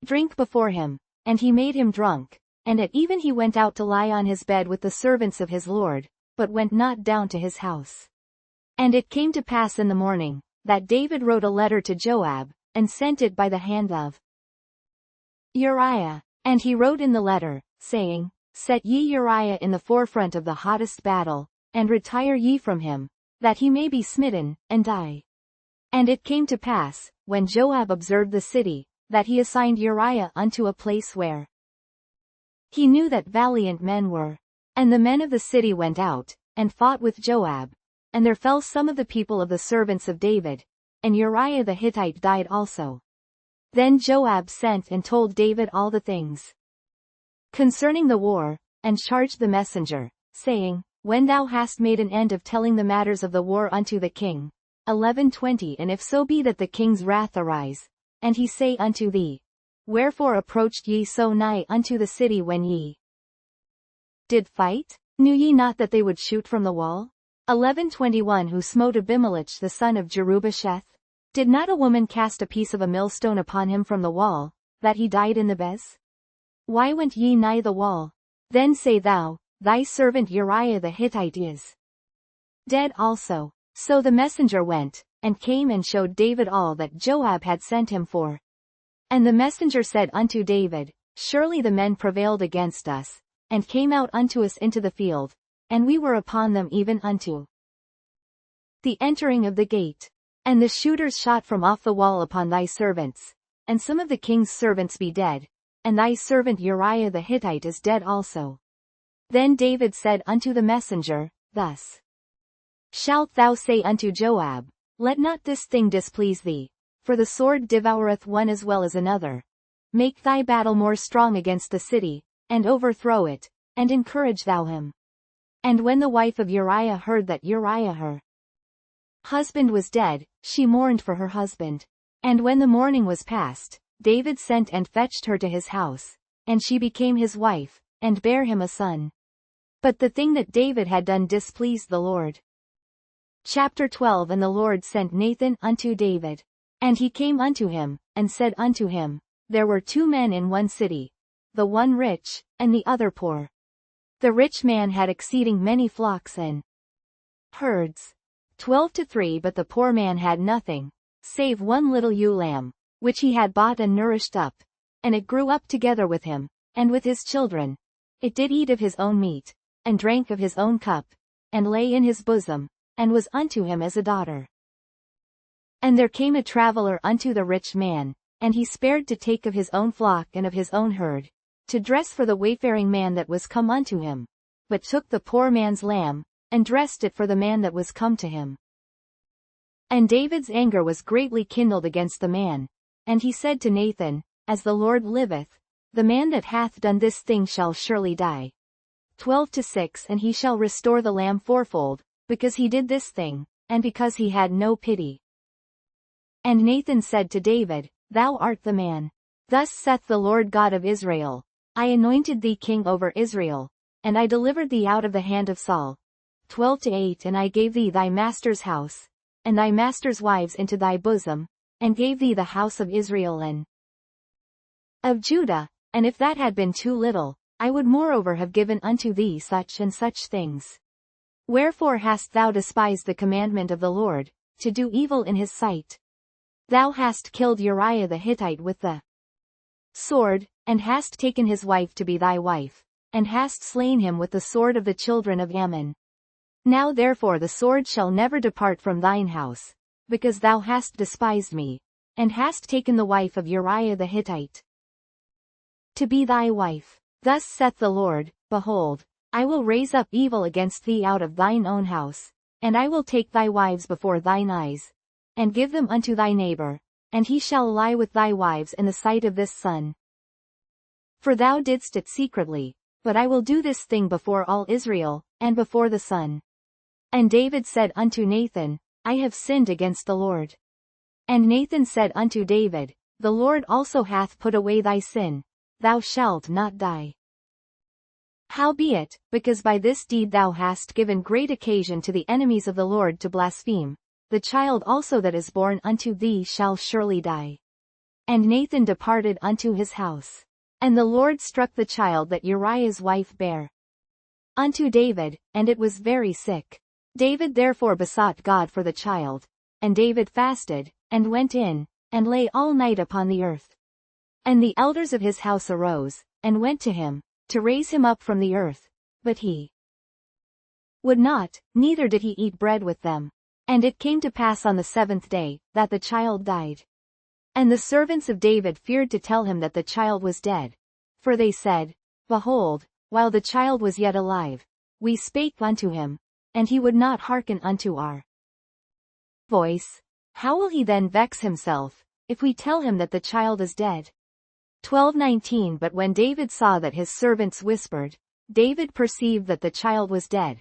S1: drink before him, and he made him drunk, and at even he went out to lie on his bed with the servants of his lord, but went not down to his house. And it came to pass in the morning, that David wrote a letter to Joab, and sent it by the hand of Uriah. And he wrote in the letter, saying, Set ye Uriah in the forefront of the hottest battle, and retire ye from him, that he may be smitten, and die. And it came to pass, when Joab observed the city, that he assigned Uriah unto a place where he knew that valiant men were. And the men of the city went out, and fought with Joab. And there fell some of the people of the servants of David, and Uriah the Hittite died also. Then Joab sent and told David all the things concerning the war, and charged the messenger, saying, When thou hast made an end of telling the matters of the war unto the king, 11:20 And if so be that the king's wrath arise, and he say unto thee, Wherefore approached ye so nigh unto the city when ye did fight? Knew ye not that they would shoot from the wall? 11:21 Who smote Abimelech the son of Jerubbesheth? Did not a woman cast a piece of a millstone upon him from the wall, that he died in the Bez? Why went ye nigh the wall? Then say thou, Thy servant Uriah the Hittite is dead also. So the messenger went, and came and showed David all that Joab had sent him for. And the messenger said unto David, Surely the men prevailed against us, and came out unto us into the field, and we were upon them even unto the entering of the gate. And the shooters shot from off the wall upon thy servants, and some of the king's servants be dead, and thy servant Uriah the Hittite is dead also. Then David said unto the messenger, Thus shalt thou say unto Joab, Let not this thing displease thee, for the sword devoureth one as well as another. Make thy battle more strong against the city, and overthrow it, and encourage thou him. And when the wife of Uriah heard that Uriah her husband was dead, she mourned for her husband. And when the mourning was past, David sent and fetched her to his house, and she became his wife, and bare him a son. But the thing that David had done displeased the Lord. Chapter 12. And the Lord sent Nathan unto David. And he came unto him, and said unto him, There were 2 men in one city, the one rich, and the other poor. The rich man had exceeding many flocks and herds, 12 to 3, but the poor man had nothing, save one little ewe lamb, which he had bought and nourished up, and it grew up together with him, and with his children. It did eat of his own meat, and drank of his own cup, and lay in his bosom, and was unto him as a daughter. And there came a traveler unto the rich man, and he spared to take of his own flock and of his own herd, to dress for the wayfaring man that was come unto him, but took the poor man's lamb, and dressed it for the man that was come to him. And David's anger was greatly kindled against the man, and he said to Nathan, As the Lord liveth, the man that hath done this thing shall surely die. 12 to 6. And he shall restore the lamb fourfold, because he did this thing, and because he had no pity. And Nathan said to David, Thou art the man. Thus saith the Lord God of Israel, I anointed thee king over Israel, and I delivered thee out of the hand of Saul. 12 to 8. And I gave thee thy master's house, and thy master's wives into thy bosom, and gave thee the house of Israel and of Judah, and if that had been too little, I would moreover have given unto thee such and such things. Wherefore hast thou despised the commandment of the Lord, to do evil in his sight? Thou hast killed Uriah the Hittite with the sword, and hast taken his wife to be thy wife, and hast slain him with the sword of the children of Ammon. Now therefore the sword shall never depart from thine house, because thou hast despised me, and hast taken the wife of Uriah the Hittite to be thy wife. Thus saith the Lord, Behold, I will raise up evil against thee out of thine own house, and I will take thy wives before thine eyes, and give them unto thy neighbor, and he shall lie with thy wives in the sight of this sun. For thou didst it secretly, but I will do this thing before all Israel, and before the sun. And David said unto Nathan, I have sinned against the Lord. And Nathan said unto David, The Lord also hath put away thy sin, thou shalt not die. Howbeit, because by this deed thou hast given great occasion to the enemies of the Lord to blaspheme, the child also that is born unto thee shall surely die. And Nathan departed unto his house. And the Lord struck the child that Uriah's wife bare unto David, and it was very sick. David therefore besought God for the child, and David fasted, and went in, and lay all night upon the earth. And the elders of his house arose, and went to him, to raise him up from the earth, but he would not, neither did he eat bread with them. And it came to pass on the 7th day, that the child died. And the servants of David feared to tell him that the child was dead. For they said, Behold, while the child was yet alive, we spake unto him, and he would not hearken unto our voice. How will he then vex himself, if we tell him that the child is dead? 12:19. But when David saw that his servants whispered, David perceived that the child was dead.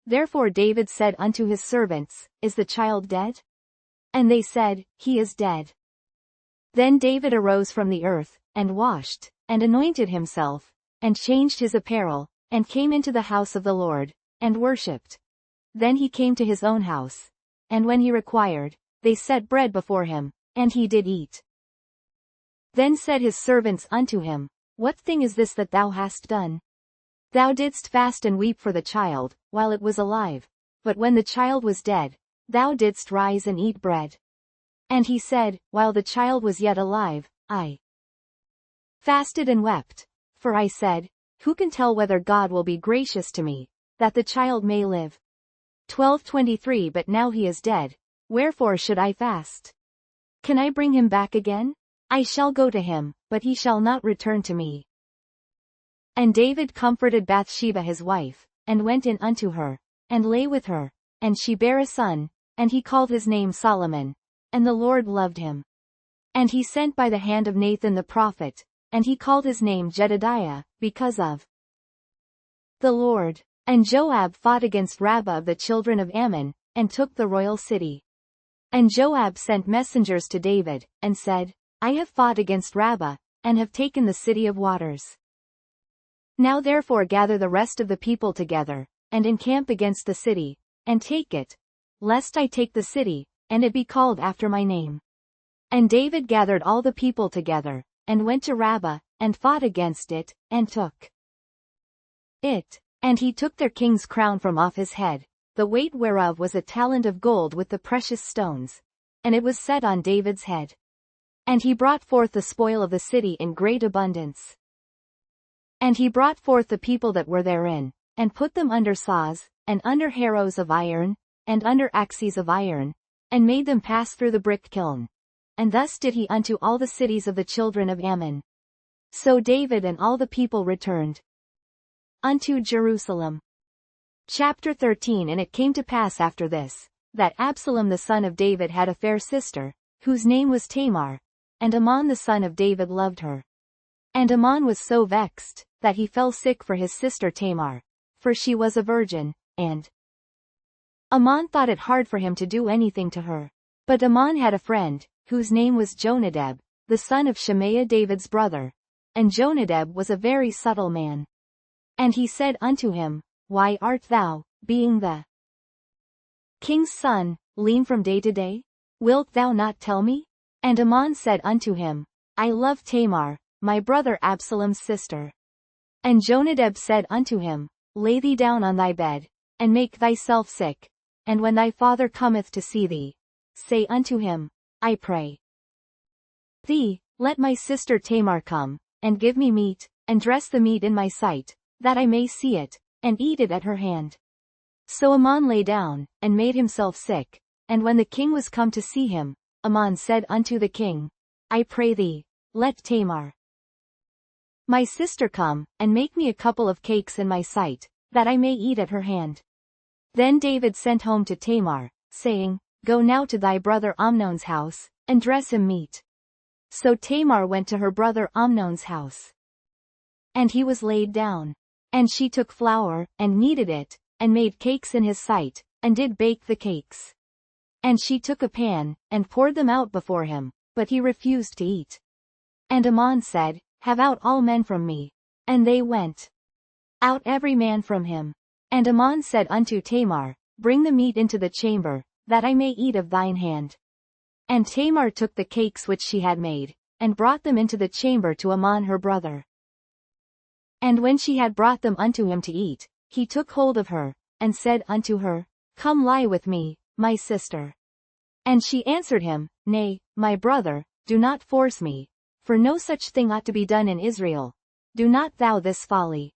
S1: Therefore David said unto his servants, Is the child dead? And they said, He is dead. Then David arose from the earth, and washed, and anointed himself, and changed his apparel, and came into the house of the Lord, and worshipped. Then he came to his own house. And when he required, they set bread before him, and he did eat. Then said his servants unto him, What thing is this that thou hast done? Thou didst fast and weep for the child, while it was alive, but when the child was dead, thou didst rise and eat bread. And he said, While the child was yet alive, I fasted and wept. For I said, Who can tell whether God will be gracious to me, that the child may live? 12:23. But now he is dead, wherefore should I fast? Can I bring him back again? I shall go to him, but he shall not return to me. And David comforted Bathsheba his wife, and went in unto her, and lay with her, and she bare a son, and he called his name Solomon, and the Lord loved him. And he sent by the hand of Nathan the prophet, and he called his name Jedediah, because of the Lord. And Joab fought against Rabbah of the children of Ammon, and took the royal city. And Joab sent messengers to David, and said, I have fought against Rabbah, and have taken the city of waters. Now therefore gather the rest of the people together, and encamp against the city, and take it, lest I take the city, and it be called after my name. And David gathered all the people together, and went to Rabbah, and fought against it, and took it. And he took their king's crown from off his head, the weight whereof was a talent of gold with the precious stones, and it was set on David's head. And he brought forth the spoil of the city in great abundance. And he brought forth the people that were therein, and put them under saws, and under harrows of iron, and under axes of iron, and made them pass through the brick kiln. And thus did he unto all the cities of the children of Ammon. So David and all the people returned unto Jerusalem. Chapter 13. And it came to pass after this, that Absalom the son of David had a fair sister, whose name was Tamar, and Amnon the son of David loved her. And Amnon was so vexed, that he fell sick for his sister Tamar, for she was a virgin, and Amnon thought it hard for him to do anything to her. But Amnon had a friend, whose name was Jonadab, the son of Shemaiah David's brother, and Jonadab was a very subtle man. And he said unto him, Why art thou, being the king's son, lean from day to day? Wilt thou not tell me? And Amnon said unto him, I love Tamar, my brother Absalom's sister. And Jonadab said unto him, Lay thee down on thy bed, and make thyself sick, and when thy father cometh to see thee, say unto him, I pray thee, let my sister Tamar come, and give me meat, and dress the meat in my sight, that I may see it, and eat it at her hand. So Amnon lay down, and made himself sick, and when the king was come to see him, Amnon said unto the king, I pray thee, let Tamar my sister come, and make me a couple of cakes in my sight, that I may eat at her hand. Then David sent home to Tamar, saying, Go now to thy brother Amnon's house, and dress him meat. So Tamar went to her brother Amnon's house. And he was laid down. And she took flour, and kneaded it, and made cakes in his sight, and did bake the cakes. And she took a pan, and poured them out before him, but he refused to eat. And Amnon said, Have out all men from me. And they went out every man from him. And Amnon said unto Tamar, Bring the meat into the chamber, that I may eat of thine hand. And Tamar took the cakes which she had made, and brought them into the chamber to Amnon her brother. And when she had brought them unto him to eat, he took hold of her, and said unto her, Come lie with me, my sister. And she answered him, Nay, my brother, do not force me, for no such thing ought to be done in Israel. Do not thou this folly.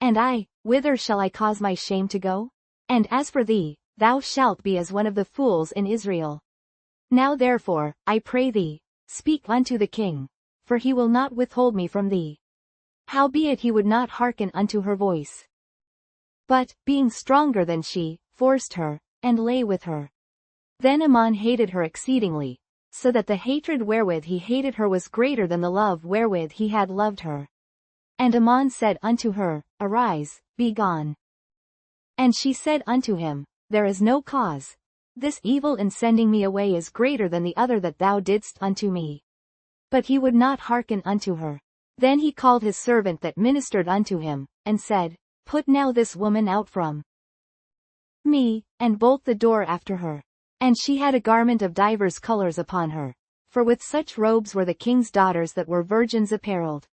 S1: And I, whither shall I cause my shame to go? And as for thee, thou shalt be as one of the fools in Israel. Now therefore, I pray thee, speak unto the king, for he will not withhold me from thee. Howbeit he would not hearken unto her voice, but, being stronger than she, forced her, and lay with her. Then Amnon hated her exceedingly, so that the hatred wherewith he hated her was greater than the love wherewith he had loved her. And Amnon said unto her, Arise, be gone. And she said unto him, There is no cause. This evil in sending me away is greater than the other that thou didst unto me. But he would not hearken unto her. Then he called his servant that ministered unto him, and said, Put now this woman out from me, and bolt the door after her. And she had a garment of divers colors upon her, for with such robes were the king's daughters that were virgins apparelled.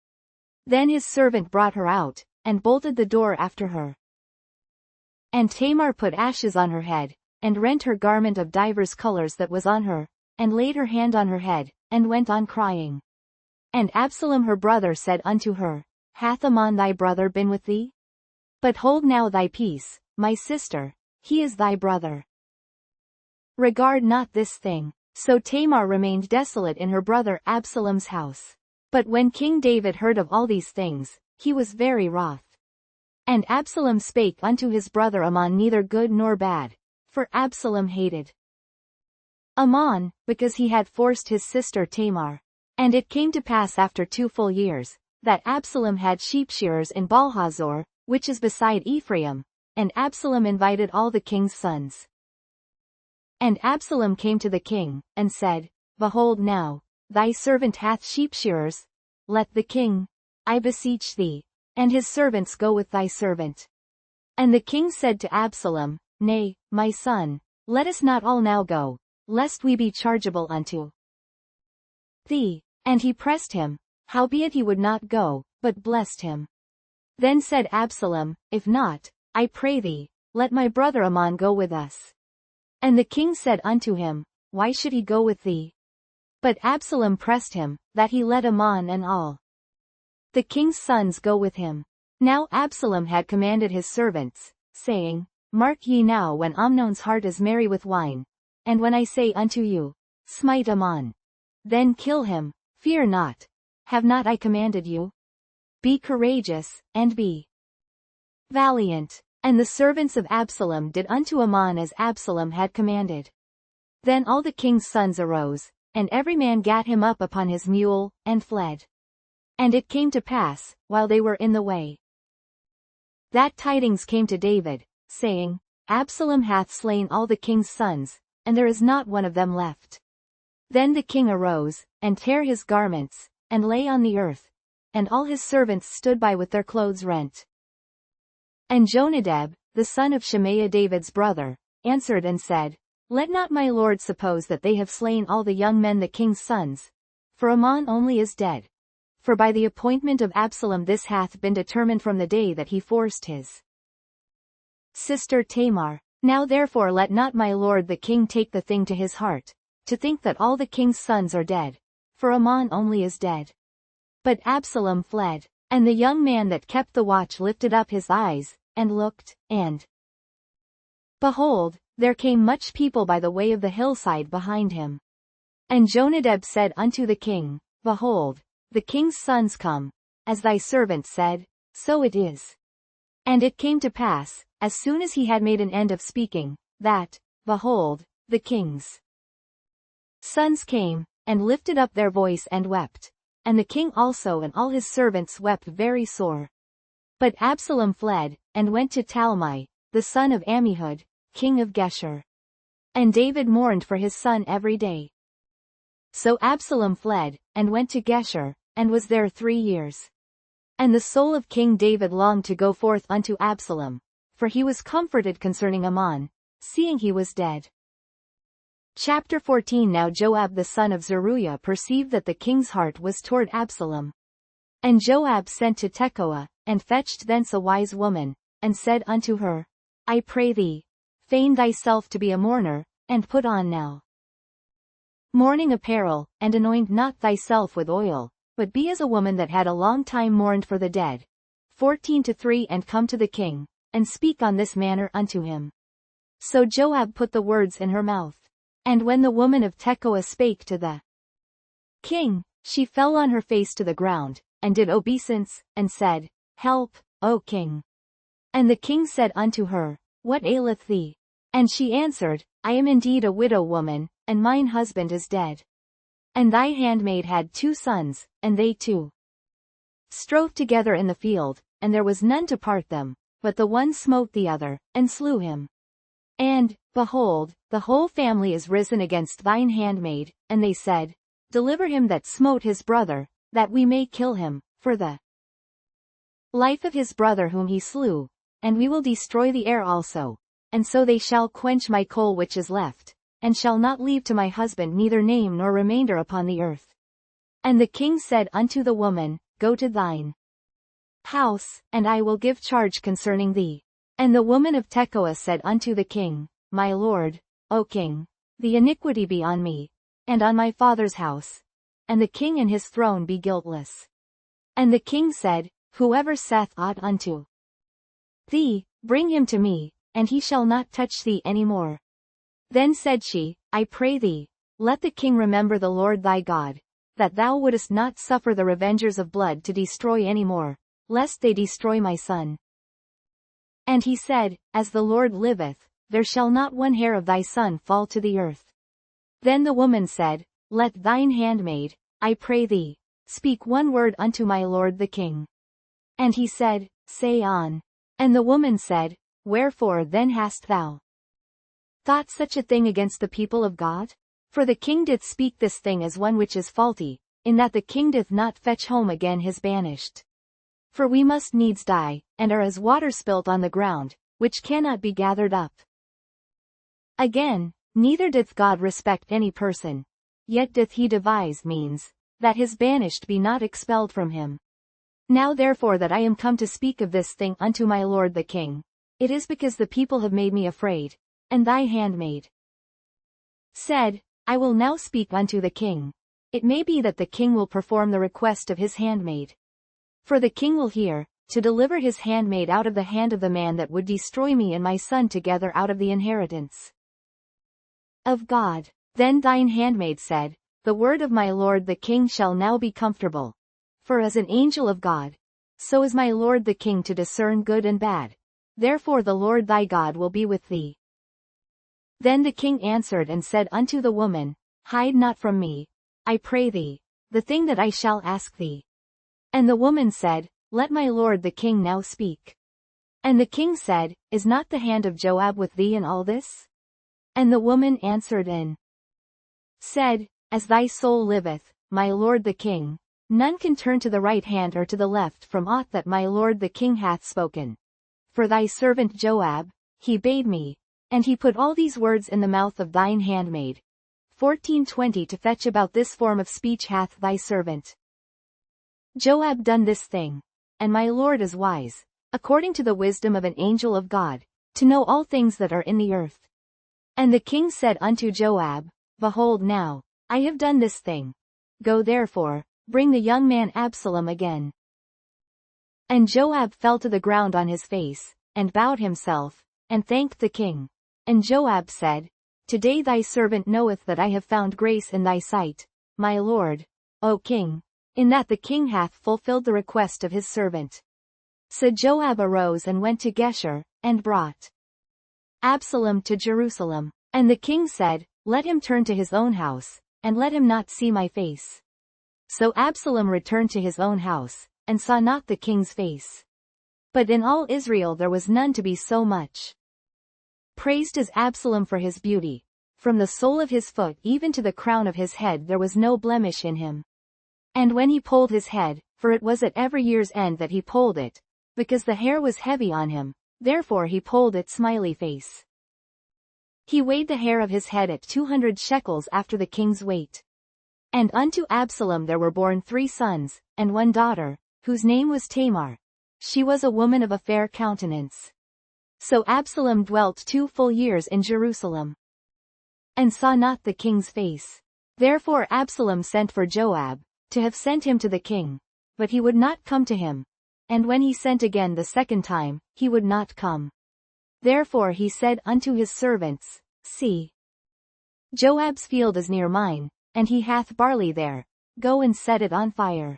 S1: Then his servant brought her out, and bolted the door after her. And Tamar put ashes on her head, and rent her garment of divers colors that was on her, and laid her hand on her head, and went on crying. And Absalom her brother said unto her, Hath Amnon thy brother been with thee? But hold now thy peace, my sister, he is thy brother. Regard not this thing. So Tamar remained desolate in her brother Absalom's house. But when King David heard of all these things, he was very wroth. And Absalom spake unto his brother Amnon neither good nor bad, for Absalom hated Amnon, because he had forced his sister Tamar. And it came to pass after 2 full years, that Absalom had sheepshearers in Baalhazor, which is beside Ephraim, and Absalom invited all the king's sons. And Absalom came to the king, and said, Behold now, thy servant hath sheepshearers, let the king, I beseech thee, and his servants go with thy servant. And the king said to Absalom, Nay, my son, let us not all now go, lest we be chargeable unto thee. And he pressed him, howbeit he would not go, but blessed him. Then said Absalom, If not, I pray thee, let my brother Amnon go with us. And the king said unto him, Why should he go with thee? But Absalom pressed him, that he let Amnon and all the king's sons go with him. Now Absalom had commanded his servants, saying, Mark ye now when Amnon's heart is merry with wine, and when I say unto you, Smite Amnon, then kill him, fear not. Have not I commanded you? Be courageous, and be valiant. And the servants of Absalom did unto Amnon as Absalom had commanded. Then all the king's sons arose, and every man gat him up upon his mule, and fled. And it came to pass, while they were in the way, that tidings came to David, saying, Absalom hath slain all the king's sons, and there is not one of them left. Then the king arose, and tare his garments, and lay on the earth, and all his servants stood by with their clothes rent. And Jonadab, the son of Shemaiah David's brother, answered and said, Let not my lord suppose that they have slain all the young men the king's sons, for Amnon only is dead. For by the appointment of Absalom this hath been determined from the day that he forced his sister Tamar. Now therefore let not my lord the king take the thing to his heart, to think that all the king's sons are dead, for Amnon only is dead. But Absalom fled, and the young man that kept the watch lifted up his eyes, and looked, and behold, there came much people by the way of the hillside behind him. And Jonadab said unto the king, Behold, the king's sons come, as thy servant said, so it is. And it came to pass, as soon as he had made an end of speaking, that, behold, the king's sons came, and lifted up their voice and wept. And the king also and all his servants wept very sore. But Absalom fled, and went to Talmai, the son of Ammihud, king of Geshur. And David mourned for his son every day. So Absalom fled, and went to Geshur, and was there 3 years. And the soul of King David longed to go forth unto Absalom, for he was comforted concerning Amnon, seeing he was dead. Chapter 14. Now Joab the son of Zeruiah perceived that the king's heart was toward Absalom. And Joab sent to Tekoa, and fetched thence a wise woman, and said unto her, I pray thee, feign thyself to be a mourner, and put on now mourning apparel, and anoint not thyself with oil, but be as a woman that had a long time mourned for the dead. 14-3 And come to the king, and speak on this manner unto him. So Joab put the words in her mouth. And when the woman of Tekoa spake to the king, she fell on her face to the ground, and did obeisance, and said, Help, O king. And the king said unto her, What aileth thee? And she answered, I am indeed a widow woman, and mine husband is dead. And thy handmaid had 2 sons, and they 2 strove together in the field, and there was none to part them, but the one smote the other, and slew him. And, behold, the whole family is risen against thine handmaid, and they said, Deliver him that smote his brother, that we may kill him, for the life of his brother whom he slew, and we will destroy the heir also, and so they shall quench my coal which is left, and shall not leave to my husband neither name nor remainder upon the earth. And the king said unto the woman, Go to thine house, and I will give charge concerning thee. And the woman of Tekoa said unto the king, My lord, O king, the iniquity be on me, and on my father's house, and the king and his throne be guiltless. And the king said, Whoever saith aught unto thee, bring him to me, and he shall not touch thee any more. Then said she, I pray thee, let the king remember the Lord thy God, that thou wouldest not suffer the revengers of blood to destroy any more, lest they destroy my son. And he said, As the Lord liveth, there shall not one hair of thy son fall to the earth. Then the woman said, Let thine handmaid, I pray thee, speak one word unto my lord the king. And he said, Say on. And the woman said, Wherefore then hast thou thought such a thing against the people of God? For the king doth speak this thing as one which is faulty, in that the king doth not fetch home again his banished. For we must needs die, and are as water spilt on the ground, which cannot be gathered up. Again, neither doth God respect any person, yet doth he devise means, that his banished be not expelled from him. Now therefore that I am come to speak of this thing unto my lord the king, it is because the people have made me afraid, and thy handmaid said, I will now speak unto the king. It may be that the king will perform the request of his handmaid. For the king will hear, to deliver his handmaid out of the hand of the man that would destroy me and my son together out of the inheritance of God. Then thine handmaid said, The word of my lord the king shall now be comfortable. For as an angel of God, so is my lord the king to discern good and bad. Therefore the Lord thy God will be with thee. Then the king answered and said unto the woman, Hide not from me, I pray thee, the thing that I shall ask thee. And the woman said, Let my lord the king now speak. And the king said, Is not the hand of Joab with thee in all this? And the woman answered and said, As thy soul liveth, my lord the king, none can turn to the right hand or to the left from aught that my lord the king hath spoken. For thy servant Joab, he bade me, and he put all these words in the mouth of thine handmaid. 14:20 To fetch about this form of speech hath thy servant Joab done this thing. And my lord is wise, according to the wisdom of an angel of God, to know all things that are in the earth. And the king said unto Joab, Behold now, I have done this thing. Go therefore, bring the young man Absalom again. And Joab fell to the ground on his face, and bowed himself, and thanked the king. And Joab said, Today thy servant knoweth that I have found grace in thy sight, my lord, O king, in that the king hath fulfilled the request of his servant. So Joab arose and went to Geshur, and brought Absalom to Jerusalem. And the king said, Let him turn to his own house, and let him not see my face. So Absalom returned to his own house, and saw not the king's face. But in all Israel there was none to be so much praised as Absalom for his beauty. From the sole of his foot even to the crown of his head there was no blemish in him. And when he polled his head, for it was at every year's end that he polled it, because the hair was heavy on him, therefore he polled it smiley face. He weighed the hair of his head at 200 shekels after the king's weight. And unto Absalom there were born 3 sons, and 1 daughter, whose name was Tamar. She was a woman of a fair countenance. So Absalom dwelt 2 full years in Jerusalem, and saw not the king's face. Therefore Absalom sent for Joab, to have sent him to the king. But he would not come to him. And when he sent again the second time, he would not come. Therefore he said unto his servants, See, Joab's field is near mine, and he hath barley there. Go and set it on fire.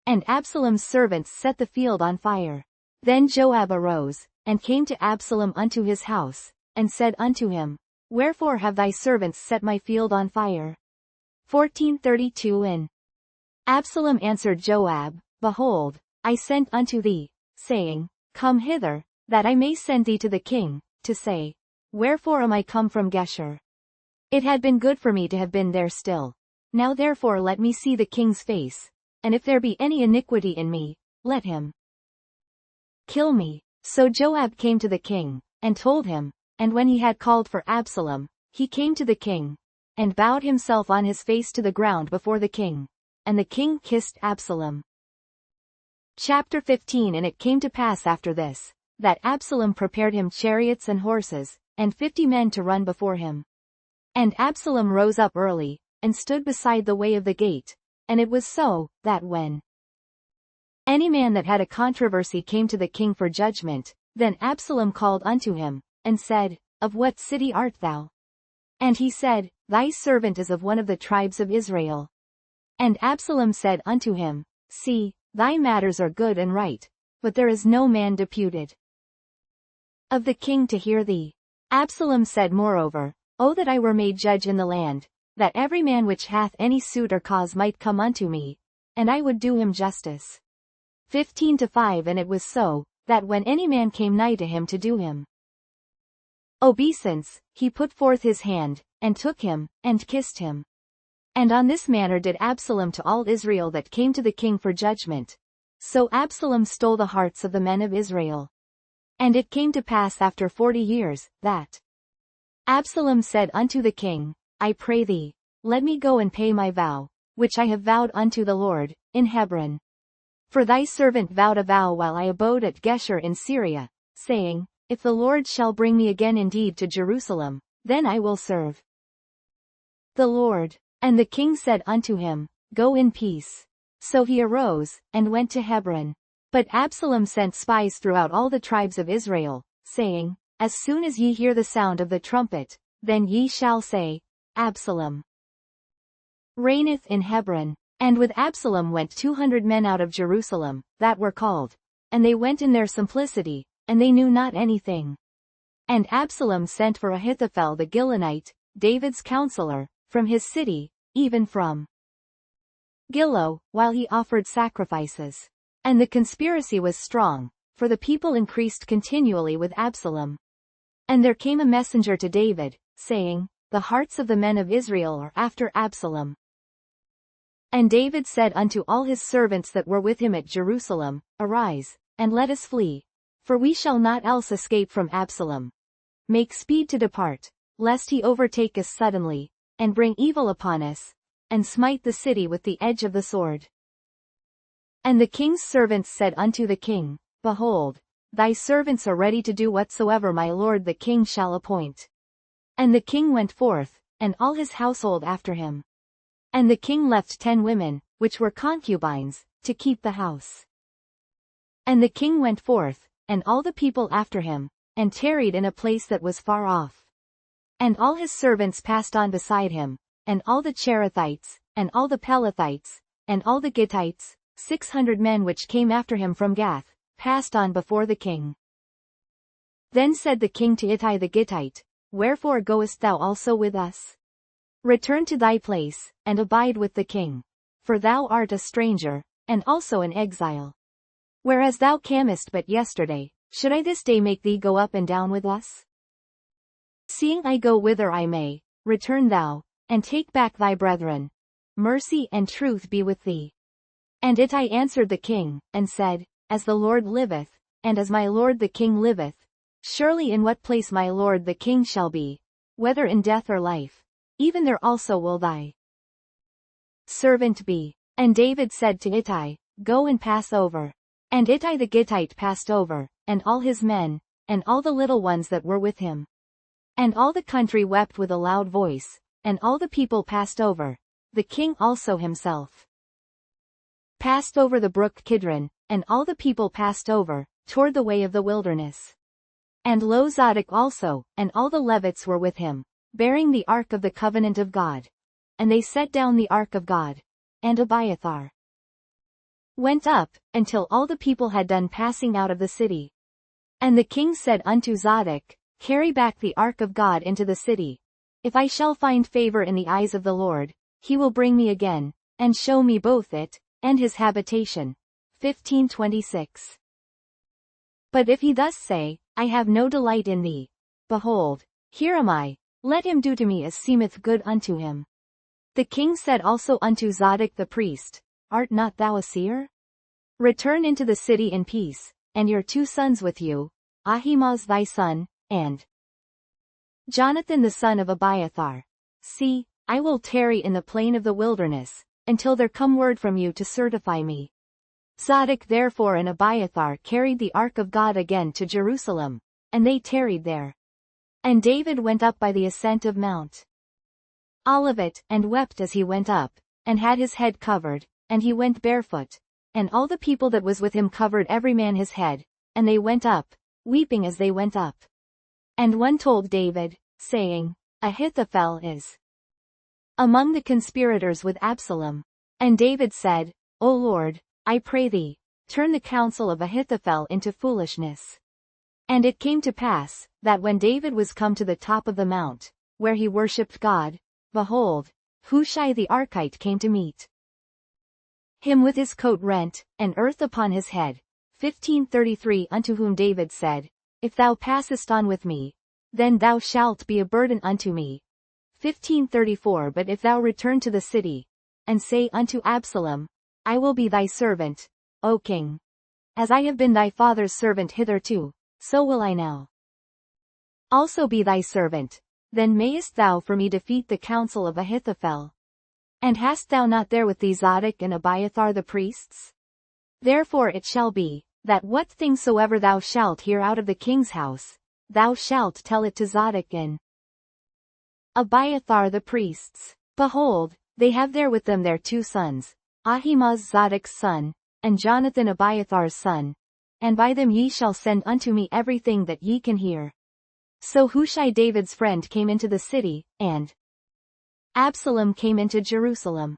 S1: And Absalom's servants set the field on fire. Then Joab arose, and came to Absalom unto his house, and said unto him, Wherefore have thy servants set my field on fire? 14:32 In Absalom answered Joab, Behold, I sent unto thee, saying, Come hither, that I may send thee to the king, to say, Wherefore am I come from Geshur? It had been good for me to have been there still. Now therefore let me see the king's face, and if there be any iniquity in me, let him kill me. So Joab came to the king, and told him, and when he had called for Absalom, he came to the king, and bowed himself on his face to the ground before the king. And the king kissed Absalom. Chapter 15 And it came to pass after this, that Absalom prepared him chariots and horses, and 50 men to run before him. And Absalom rose up early, and stood beside the way of the gate. And it was so, that when any man that had a controversy came to the king for judgment, then Absalom called unto him, and said, Of what city art thou? And he said, Thy servant is of one of the tribes of Israel. And Absalom said unto him, See, thy matters are good and right, but there is no man deputed of the king to hear thee. Absalom said moreover, O that I were made judge in the land, that every man which hath any suit or cause might come unto me, and I would do him justice. 15-5 And it was so, that when any man came nigh to him to do him obeisance, he put forth his hand, and took him, and kissed him. And on this manner did Absalom to all Israel that came to the king for judgment. So Absalom stole the hearts of the men of Israel. And it came to pass after 40 years, that Absalom said unto the king, I pray thee, let me go and pay my vow, which I have vowed unto the Lord, in Hebron. For thy servant vowed a vow while I abode at Geshur in Syria, saying, If the Lord shall bring me again indeed to Jerusalem, then I will serve the Lord. And the king said unto him, Go in peace. So he arose, and went to Hebron. But Absalom sent spies throughout all the tribes of Israel, saying, As soon as ye hear the sound of the trumpet, then ye shall say, Absalom reigneth in Hebron. And with Absalom went 200 men out of Jerusalem, that were called. And they went in their simplicity, and they knew not anything. And Absalom sent for Ahithophel the Gilonite, David's counselor, from his city, even from Gilo, while he offered sacrifices. And the conspiracy was strong, for the people increased continually with Absalom. And there came a messenger to David, saying, The hearts of the men of Israel are after Absalom. And David said unto all his servants that were with him at Jerusalem, Arise, and let us flee. For we shall not else escape from Absalom. Make speed to depart, lest he overtake us suddenly, and bring evil upon us, and smite the city with the edge of the sword. And the king's servants said unto the king, Behold, thy servants are ready to do whatsoever my lord the king shall appoint. And the king went forth, and all his household after him. And the king left 10 women, which were concubines, to keep the house. And the king went forth, and all the people after him, and tarried in a place that was far off. And all his servants passed on beside him, and all the Cherethites, and all the Pelethites, and all the Gittites, 600 men which came after him from Gath, passed on before the king. Then said the king to Ittai the Gittite, Wherefore goest thou also with us? Return to thy place, and abide with the king. For thou art a stranger, and also an exile. Whereas thou camest but yesterday, should I this day make thee go up and down with us? Seeing I go whither I may, return thou, and take back thy brethren. Mercy and truth be with thee. And Ittai answered the king, and said, As the Lord liveth, and as my lord the king liveth, surely in what place my lord the king shall be, whether in death or life, even there also will thy servant be. And David said to Ittai, Go and pass over. And Ittai the Gittite passed over, and all his men, and all the little ones that were with him. And all the country wept with a loud voice, and all the people passed over. The king also himself passed over the brook Kidron, and all the people passed over, toward the way of the wilderness. And lo Zadok also, and all the Levites were with him, bearing the ark of the covenant of God. And they set down the ark of God. And Abiathar went up, until all the people had done passing out of the city. And the king said unto Zadok, Carry back the ark of God into the city. If I shall find favor in the eyes of the Lord, he will bring me again, and show me both it, and his habitation. 15:26. But if he thus say, I have no delight in thee, behold, here am I, let him do to me as seemeth good unto him. The king said also unto Zadok the priest, Art not thou a seer? Return into the city in peace, and your 2 sons with you, Ahimaaz thy son, and Jonathan the son of Abiathar. See, I will tarry in the plain of the wilderness, until there come word from you to certify me. Zadok therefore and Abiathar carried the ark of God again to Jerusalem, and they tarried there. And David went up by the ascent of Mount Olivet, and wept as he went up, and had his head covered, and he went barefoot. And all the people that was with him covered every man his head, and they went up, weeping as they went up. And one told David, saying, Ahithophel is among the conspirators with Absalom. And David said, O Lord, I pray thee, turn the counsel of Ahithophel into foolishness. And it came to pass, that when David was come to the top of the mount, where he worshipped God, behold, Hushai the Archite came to meet him with his coat rent, and earth upon his head. 15:33 Unto whom David said, If thou passest on with me, then thou shalt be a burden unto me. 15:34 But if thou return to the city, and say unto Absalom, I will be thy servant, O king. As I have been thy father's servant hitherto, so will I now also be thy servant. Then mayest thou for me defeat the counsel of Ahithophel. And hast thou not there with thee Zadok and Abiathar the priests? Therefore it shall be, that what things soever thou shalt hear out of the king's house, thou shalt tell it to Zadok and Abiathar the priests. Behold, they have there with them their 2 sons, Ahimaaz Zadok's son, and Jonathan Abiathar's son, and by them ye shall send unto me everything that ye can hear. So Hushai David's friend came into the city, and Absalom came into Jerusalem.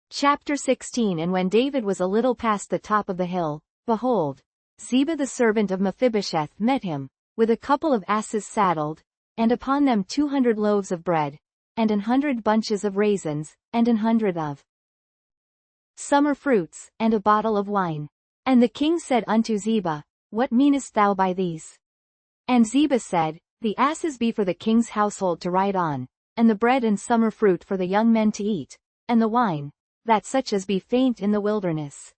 S1: Chapter 16 And when David was a little past the top of the hill, behold, Ziba the servant of Mephibosheth met him, with a couple of asses saddled, and upon them 200 loaves of bread, and 100 bunches of raisins, and 100 of summer fruits, and a bottle of wine. And the king said unto Ziba, What meanest thou by these? And Ziba said, The asses be for the king's household to ride on, and the bread and summer fruit for the young men to eat, and the wine, that such as be faint in the wilderness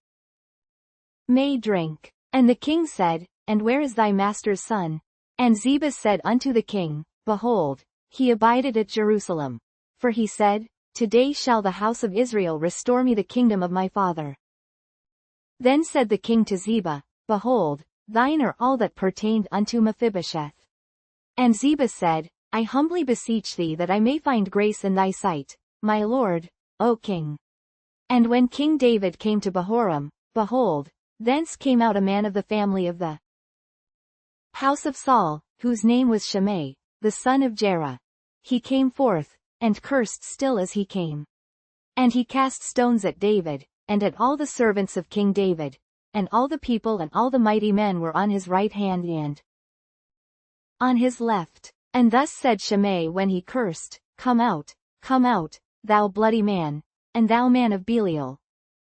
S1: may drink. And the king said, And where is thy master's son? And Ziba said unto the king, Behold, he abideth at Jerusalem. For he said, Today shall the house of Israel restore me the kingdom of my father. Then said the king to Ziba, Behold, thine are all that pertained unto Mephibosheth. And Ziba said, I humbly beseech thee that I may find grace in thy sight, my lord, O king. And when King David came to Bahurim, behold, thence came out a man of the family of the house of Saul, whose name was Shimei, the son of Jerah. He came forth, and cursed still as he came. And he cast stones at David, and at all the servants of King David, and all the people and all the mighty men were on his right hand and on his left. And thus said Shimei when he cursed, come out, thou bloody man, and thou man of Belial.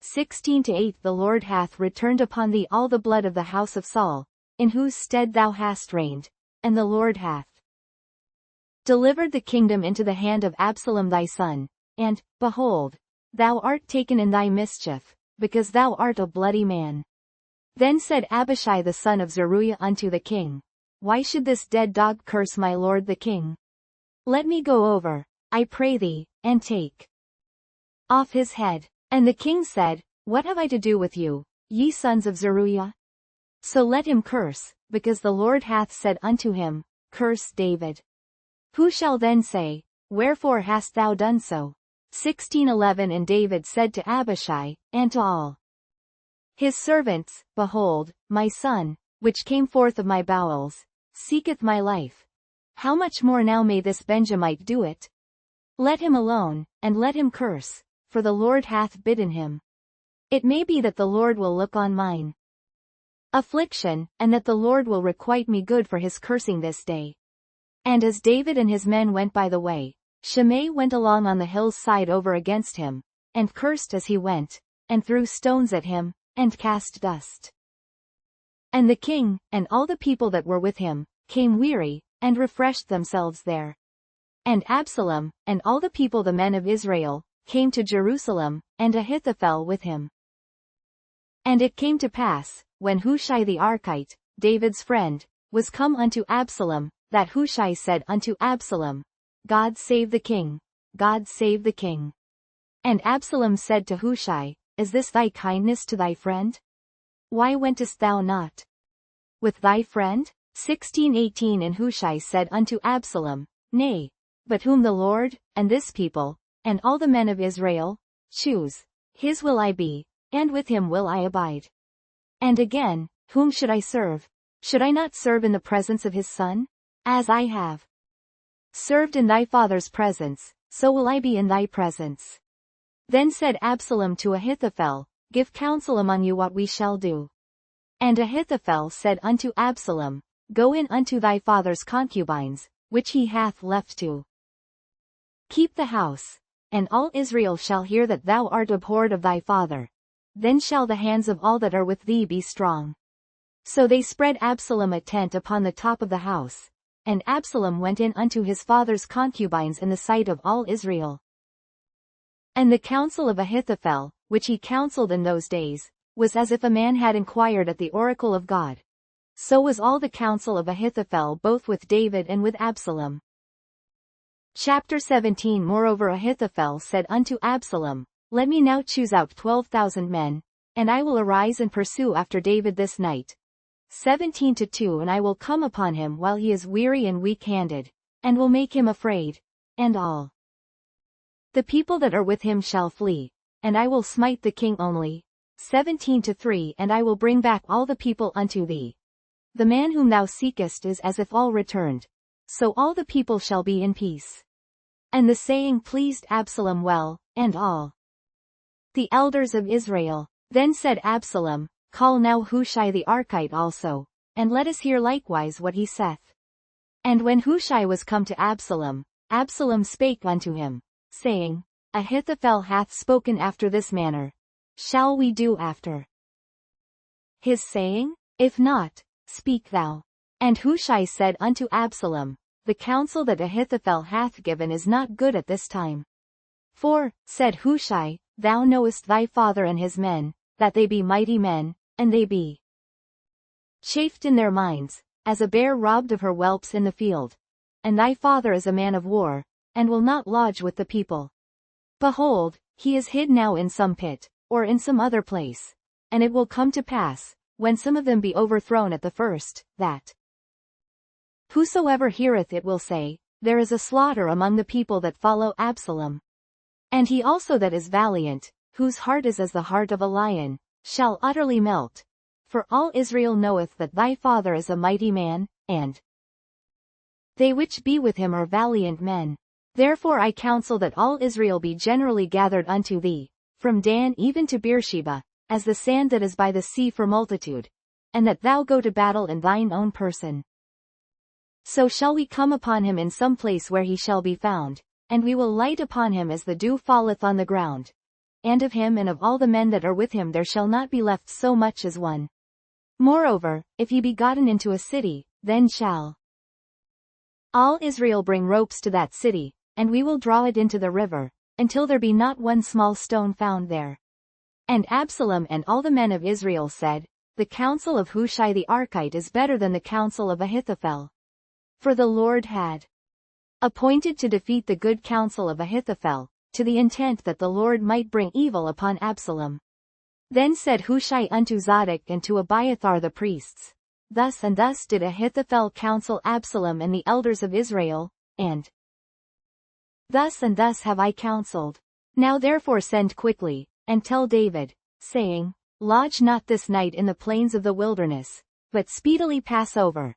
S1: 16-8 The Lord hath returned upon thee all the blood of the house of Saul, in whose stead thou hast reigned, and the Lord hath delivered the kingdom into the hand of Absalom thy son, and, behold, thou art taken in thy mischief, because thou art a bloody man. Then said Abishai the son of Zeruiah unto the king, Why should this dead dog curse my lord the king? Let me go over, I pray thee, and take off his head. And the king said, What have I to do with you, ye sons of Zeruiah? So let him curse, because the Lord hath said unto him, Curse David. Who shall then say, Wherefore hast thou done so? 16:11 And David said to Abishai, and to all his servants, Behold, my son, which came forth of my bowels, seeketh my life. How much more now may this Benjamite do it? Let him alone, and let him curse, for the Lord hath bidden him. It may be that the Lord will look on mine affliction, and that the Lord will requite me good for his cursing this day. And as David and his men went by the way, Shimei went along on the hill's side over against him, and cursed as he went, and threw stones at him, and cast dust. And the king, and all the people that were with him, came weary, and refreshed themselves there. And Absalom, and all the people the men of Israel, came to Jerusalem, and Ahithophel with him. And it came to pass, when Hushai the Archite, David's friend, was come unto Absalom, that Hushai said unto Absalom, God save the king, God save the king. And Absalom said to Hushai, Is this thy kindness to thy friend? Why wentest thou not with thy friend? 16:18 And Hushai said unto Absalom, Nay, but whom the Lord, and this people, and all the men of Israel, choose, his will I be, and with him will I abide. And again, whom should I serve? Should I not serve in the presence of his son? As I have served in thy father's presence, so will I be in thy presence. Then said Absalom to Ahithophel, give counsel among you what we shall do. And Ahithophel said unto Absalom, Go in unto thy father's concubines, which he hath left to keep the house, and all Israel shall hear that thou art abhorred of thy father. Then shall the hands of all that are with thee be strong. So they spread Absalom a tent upon the top of the house, and Absalom went in unto his father's concubines in the sight of all Israel. And the counsel of Ahithophel, which he counseled in those days, was as if a man had inquired at the oracle of God. So was all the counsel of Ahithophel both with David and with Absalom. Chapter 17. Moreover Ahithophel said unto Absalom, Let me now choose out 12,000 men, and I will arise and pursue after David this night. 17-2 And I will come upon him while he is weary and weak-handed, and will make him afraid, and all the people that are with him shall flee, and I will smite the king only. 17-3 And I will bring back all the people unto thee. The man whom thou seekest is as if all returned. So all the people shall be in peace. And the saying pleased Absalom well, and all the elders of Israel. Then said Absalom, Call now Hushai the Archite also, and let us hear likewise what he saith. And when Hushai was come to Absalom, Absalom spake unto him, saying, Ahithophel hath spoken after this manner. Shall we do after his saying? If not, speak thou. And Hushai said unto Absalom, The counsel that Ahithophel hath given is not good at this time. For, said Hushai, Thou knowest thy father and his men, that they be mighty men, and they be chafed in their minds, as a bear robbed of her whelps in the field. And thy father is a man of war, and will not lodge with the people. Behold, he is hid now in some pit, or in some other place. And it will come to pass, when some of them be overthrown at the first, that whosoever heareth it will say, There is a slaughter among the people that follow Absalom. And he also that is valiant, whose heart is as the heart of a lion, shall utterly melt. For all Israel knoweth that thy father is a mighty man, and they which be with him are valiant men. Therefore I counsel that all Israel be generally gathered unto thee, from Dan even to Beersheba, as the sand that is by the sea for multitude, and that thou go to battle in thine own person. So shall we come upon him in some place where he shall be found, and we will light upon him as the dew falleth on the ground. And of him and of all the men that are with him there shall not be left so much as one. Moreover, if he be gotten into a city, then shall all Israel bring ropes to that city, and we will draw it into the river, until there be not one small stone found there. And Absalom and all the men of Israel said, The counsel of Hushai the Archite is better than the counsel of Ahithophel. For the Lord had appointed to defeat the good counsel of Ahithophel, to the intent that the Lord might bring evil upon Absalom. Then said Hushai unto Zadok and to Abiathar the priests, Thus and thus did Ahithophel counsel Absalom and the elders of Israel, and thus have I counseled. Now therefore send quickly, and tell David, saying, Lodge not this night in the plains of the wilderness, but speedily pass over,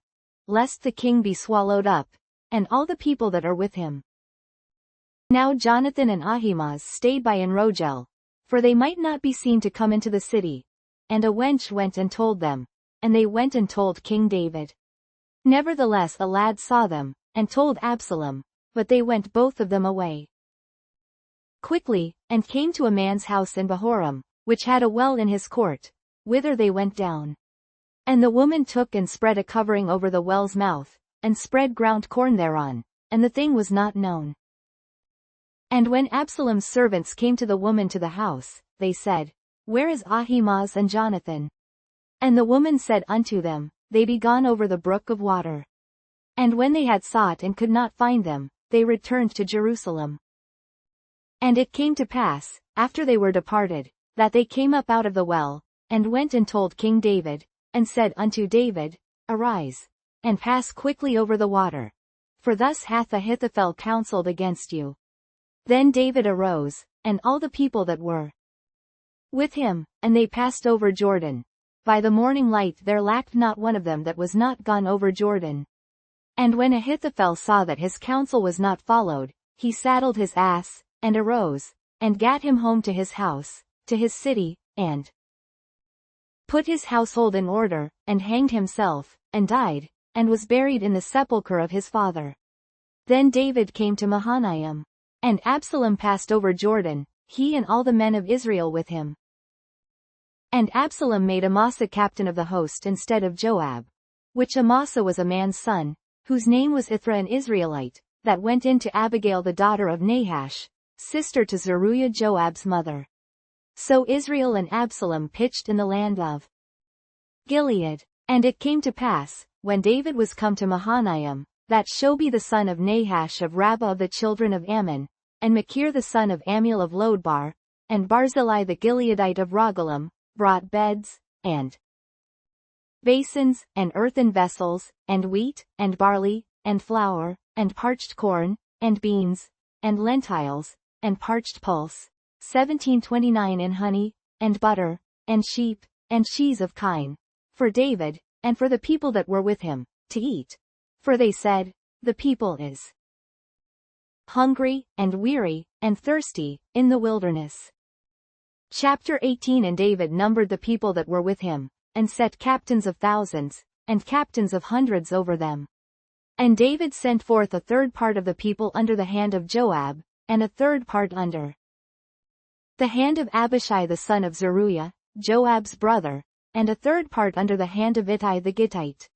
S1: lest the king be swallowed up, and all the people that are with him. Now Jonathan and Ahimaaz stayed by in Rogel, for they might not be seen to come into the city. And a wench went and told them, and they went and told King David. Nevertheless a lad saw them, and told Absalom, but they went both of them away quickly, and came to a man's house in Bahurim, which had a well in his court, whither they went down. And the woman took and spread a covering over the well's mouth, and spread ground corn thereon, and the thing was not known. And when Absalom's servants came to the woman to the house, they said, Where is Ahimaaz and Jonathan? And the woman said unto them, They be gone over the brook of water. And when they had sought and could not find them, they returned to Jerusalem. And it came to pass, after they were departed, that they came up out of the well, and went and told King David, and said unto David, Arise, and pass quickly over the water. For thus hath Ahithophel counseled against you. Then David arose, and all the people that were with him, and they passed over Jordan. By the morning light there lacked not one of them that was not gone over Jordan. And when Ahithophel saw that his counsel was not followed, he saddled his ass, and arose, and gat him home to his house, to his city, and put his household in order, and hanged himself, and died, and was buried in the sepulchre of his father. Then David came to Mahanaim. And Absalom passed over Jordan, he and all the men of Israel with him. And Absalom made Amasa captain of the host instead of Joab, which Amasa was a man's son, whose name was Ithra an Israelite, that went in to Abigail the daughter of Nahash, sister to Zeruiah Joab's mother. So Israel and Absalom pitched in the land of Gilead. And it came to pass, when David was come to Mahanaim, that Shobi the son of Nahash of Rabbah of the children of Ammon, and Machir the son of Ammiel of Lodbar, and Barzillai the Gileadite of Rogelim, brought beds, and basins, and earthen vessels, and wheat, and barley, and flour, and parched corn, and beans, and lentils, and parched pulse, 1729 in honey, and butter, and sheep, and cheese of kine, for David, and for the people that were with him, to eat. For they said, the people is hungry, and weary, and thirsty, in the wilderness. Chapter 18. And David numbered the people that were with him, and set captains of thousands, and captains of hundreds over them. And David sent forth a third part of the people under the hand of Joab, and a third part under the hand of Abishai the son of Zeruiah, Joab's brother, and a third part under the hand of Ittai the Gittite.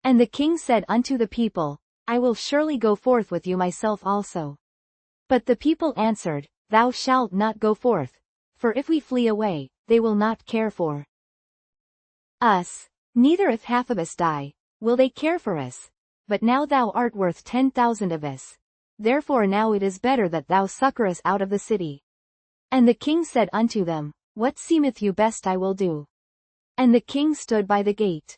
S1: And the king said unto the people, I will surely go forth with you myself also. But the people answered, Thou shalt not go forth, for if we flee away, they will not care for us, neither if half of us die, will they care for us. But now thou art worth 10,000 of us. Therefore now it is better that thou succor us out of the city. And the king said unto them, What seemeth you best I will do. And the king stood by the gate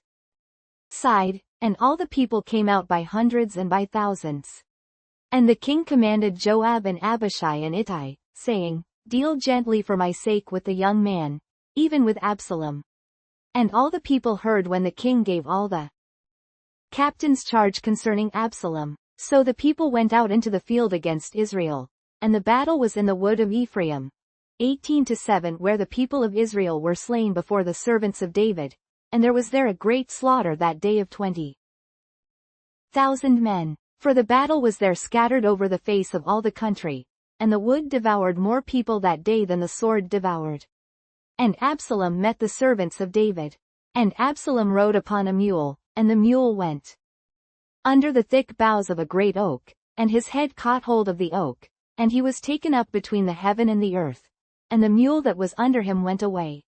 S1: side, and all the people came out by hundreds and by thousands. And the king commanded Joab and Abishai and Ittai, saying, Deal gently for my sake with the young man, even with Absalom. And all the people heard when the king gave all the captains charge concerning Absalom. So the people went out into the field against Israel, and the battle was in the wood of Ephraim, 18-7, where the people of Israel were slain before the servants of David, and there was there a great slaughter that day of 20,000 men. For the battle was there scattered over the face of all the country, and the wood devoured more people that day than the sword devoured. And Absalom met the servants of David. And Absalom rode upon a mule, and the mule went under the thick boughs of a great oak, and his head caught hold of the oak, and he was taken up between the heaven and the earth, and the mule that was under him went away.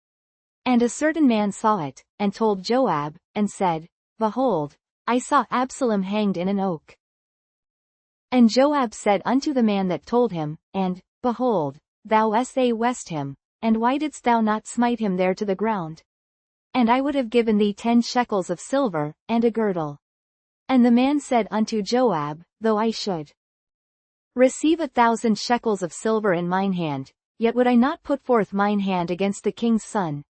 S1: And a certain man saw it, and told Joab, and said, Behold, I saw Absalom hanged in an oak. And Joab said unto the man that told him, And, behold, thou wast him, and why didst thou not smite him there to the ground? And I would have given thee 10 shekels of silver, and a girdle. And the man said unto Joab, Though I should receive 1,000 shekels of silver in mine hand, yet would I not put forth mine hand against the king's son.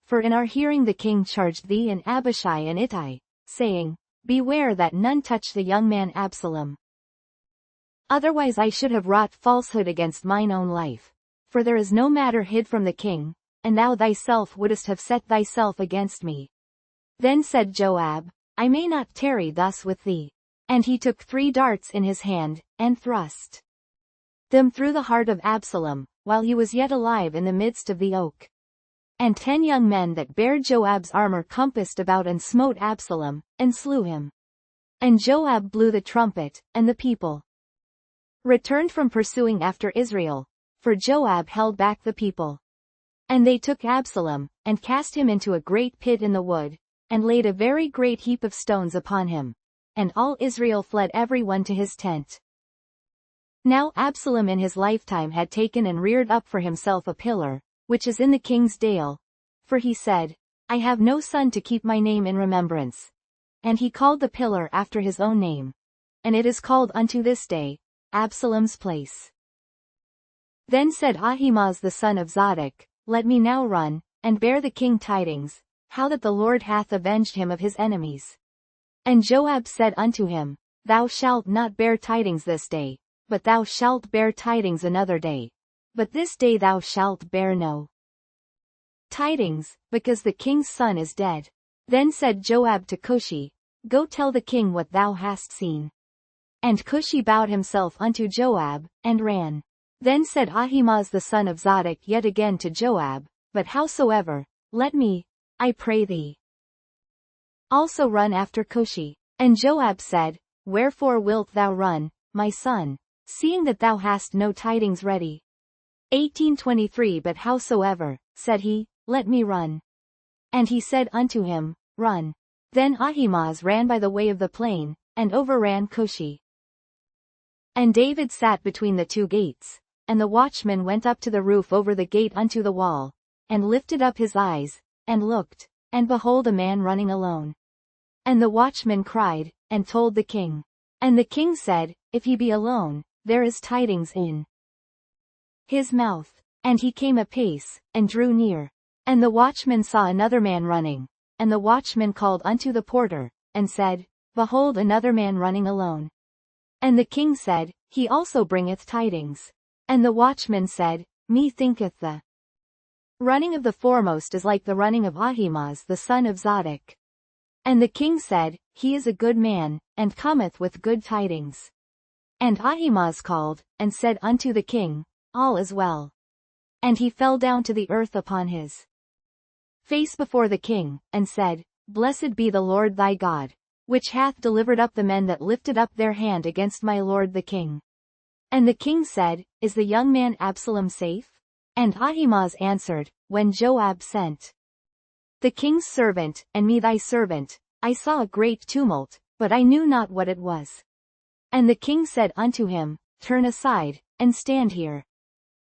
S1: For in our hearing the king charged thee and Abishai and Ittai, saying, Beware that none touch the young man Absalom. Otherwise I should have wrought falsehood against mine own life. For there is no matter hid from the king, and thou thyself wouldest have set thyself against me. Then said Joab, I may not tarry thus with thee. And he took 3 darts in his hand, and thrust them through the heart of Absalom, while he was yet alive in the midst of the oak. And 10 young men that bare Joab's armor compassed about and smote Absalom, and slew him. And Joab blew the trumpet, and the people returned from pursuing after Israel, for Joab held back the people. And they took Absalom, and cast him into a great pit in the wood, and laid a very great heap of stones upon him. And all Israel fled every one to his tent. Now Absalom in his lifetime had taken and reared up for himself a pillar, which is in the king's dale. For he said, I have no son to keep my name in remembrance. And he called the pillar after his own name. And it is called unto this day, Absalom's place. Then said Ahimaaz the son of Zadok, Let me now run, and bear the king tidings, how that the Lord hath avenged him of his enemies. And Joab said unto him, Thou shalt not bear tidings this day, but thou shalt bear tidings another day. But this day thou shalt bear no tidings, because the king's son is dead. Then said Joab to Cushi, Go tell the king what thou hast seen. And Cushi bowed himself unto Joab, and ran. Then said Ahimaaz the son of Zadok yet again to Joab, But howsoever, let me, I pray thee, also run after Cushi. And Joab said, Wherefore wilt thou run, my son, seeing that thou hast no tidings ready? 18:23 But howsoever, said he, let me run. And he said unto him, Run. Then Ahimaaz ran by the way of the plain, and overran Cushi. And David sat between the two gates, and the watchman went up to the roof over the gate unto the wall, and lifted up his eyes, and looked, and behold a man running alone. And the watchman cried, and told the king. And the king said, If he be alone, there is tidings in his mouth. And he came apace, and drew near. And the watchman saw another man running. And the watchman called unto the porter, and said, Behold another man running alone. And the king said, He also bringeth tidings. And the watchman said, Methinketh the running of the foremost is like the running of Ahimaaz the son of Zadok. And the king said, He is a good man, and cometh with good tidings. And Ahimaaz called, and said unto the king, All is well. And he fell down to the earth upon his face before the king, and said, Blessed be the Lord thy God, which hath delivered up the men that lifted up their hand against my lord the king. And the king said, Is the young man Absalom safe? And Ahimaaz answered, When Joab sent the king's servant, and me thy servant, I saw a great tumult, but I knew not what it was. And the king said unto him, Turn aside, and stand here.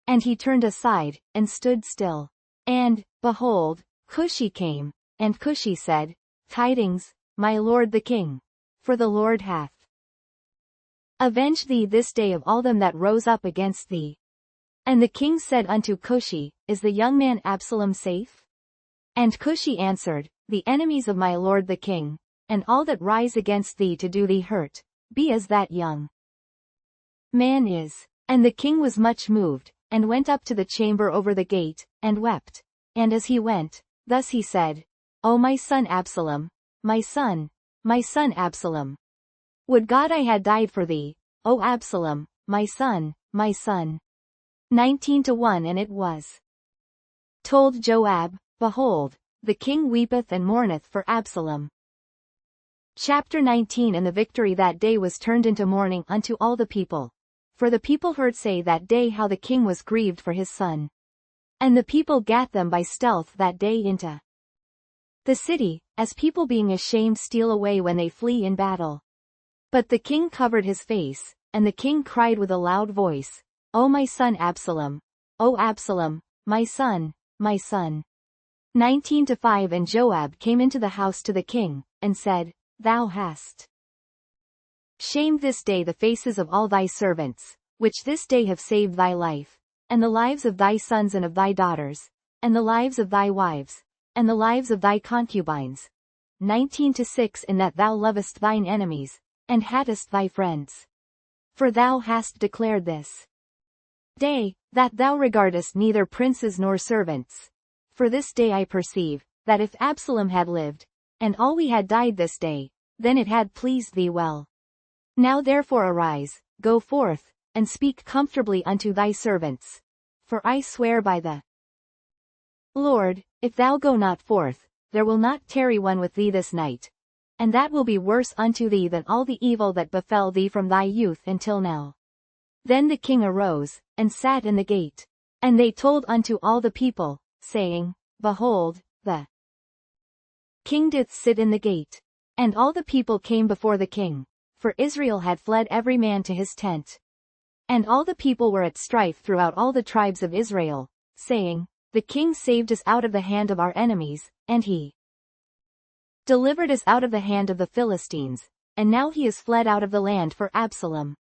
S1: And he turned aside, and stood still. And, behold, Cushi came, and Cushi said, Tidings, my lord the king, for the Lord hath avenged thee this day of all them that rose up against thee. And the king said unto Cushi, Is the young man Absalom safe? And Cushi answered, The enemies of my lord the king, and all that rise against thee to do thee hurt, be as that young man is. And the king was much moved, and went up to the chamber over the gate, and wept. And as he went, thus he said, O my son Absalom, my son Absalom. Would God I had died for thee, O Absalom, my son, my son. 19:1 And it was told Joab, Behold, the king weepeth and mourneth for Absalom. Chapter 19 And the victory that day was turned into mourning unto all the people. For the people heard say that day how the king was grieved for his son. And the people gat them by stealth that day into the city, as people being ashamed steal away when they flee in battle. But the king covered his face, and the king cried with a loud voice, O my son Absalom, O Absalom, my son, my son. 19:5 And Joab came into the house to the king, and said, Thou hast shamed this day the faces of all thy servants, which this day have saved thy life, and the lives of thy sons and of thy daughters, and the lives of thy wives, and the lives of thy concubines. 19:6 In that thou lovest thine enemies, and hadst thy friends. For thou hast declared this day, that thou regardest neither princes nor servants. For this day I perceive, that if Absalom had lived, and all we had died this day, then it had pleased thee well. Now therefore arise, go forth, and speak comfortably unto thy servants. For I swear by the Lord, if thou go not forth, there will not tarry one with thee this night. And that will be worse unto thee than all the evil that befell thee from thy youth until now. Then the king arose, and sat in the gate. And they told unto all the people, saying, Behold, the king doth sit in the gate. And all the people came before the king, for Israel had fled every man to his tent. And all the people were at strife throughout all the tribes of Israel, saying, The king saved us out of the hand of our enemies, and he delivered us out of the hand of the Philistines, and now he is fled out of the land for Absalom.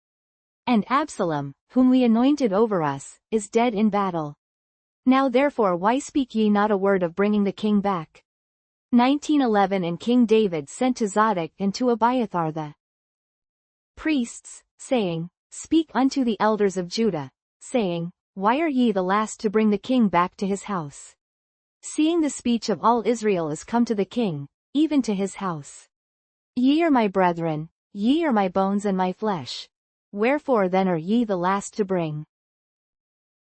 S1: And Absalom, whom we anointed over us, is dead in battle. Now therefore why speak ye not a word of bringing the king back? 19:11 And King David sent to Zadok and to Abiathar the priests, saying, Speak unto the elders of Judah, saying, Why are ye the last to bring the king back to his house? seeing the speech of all Israel is come to the king, even to his house. Ye are my brethren, ye are my bones and my flesh. Wherefore then are ye the last to bring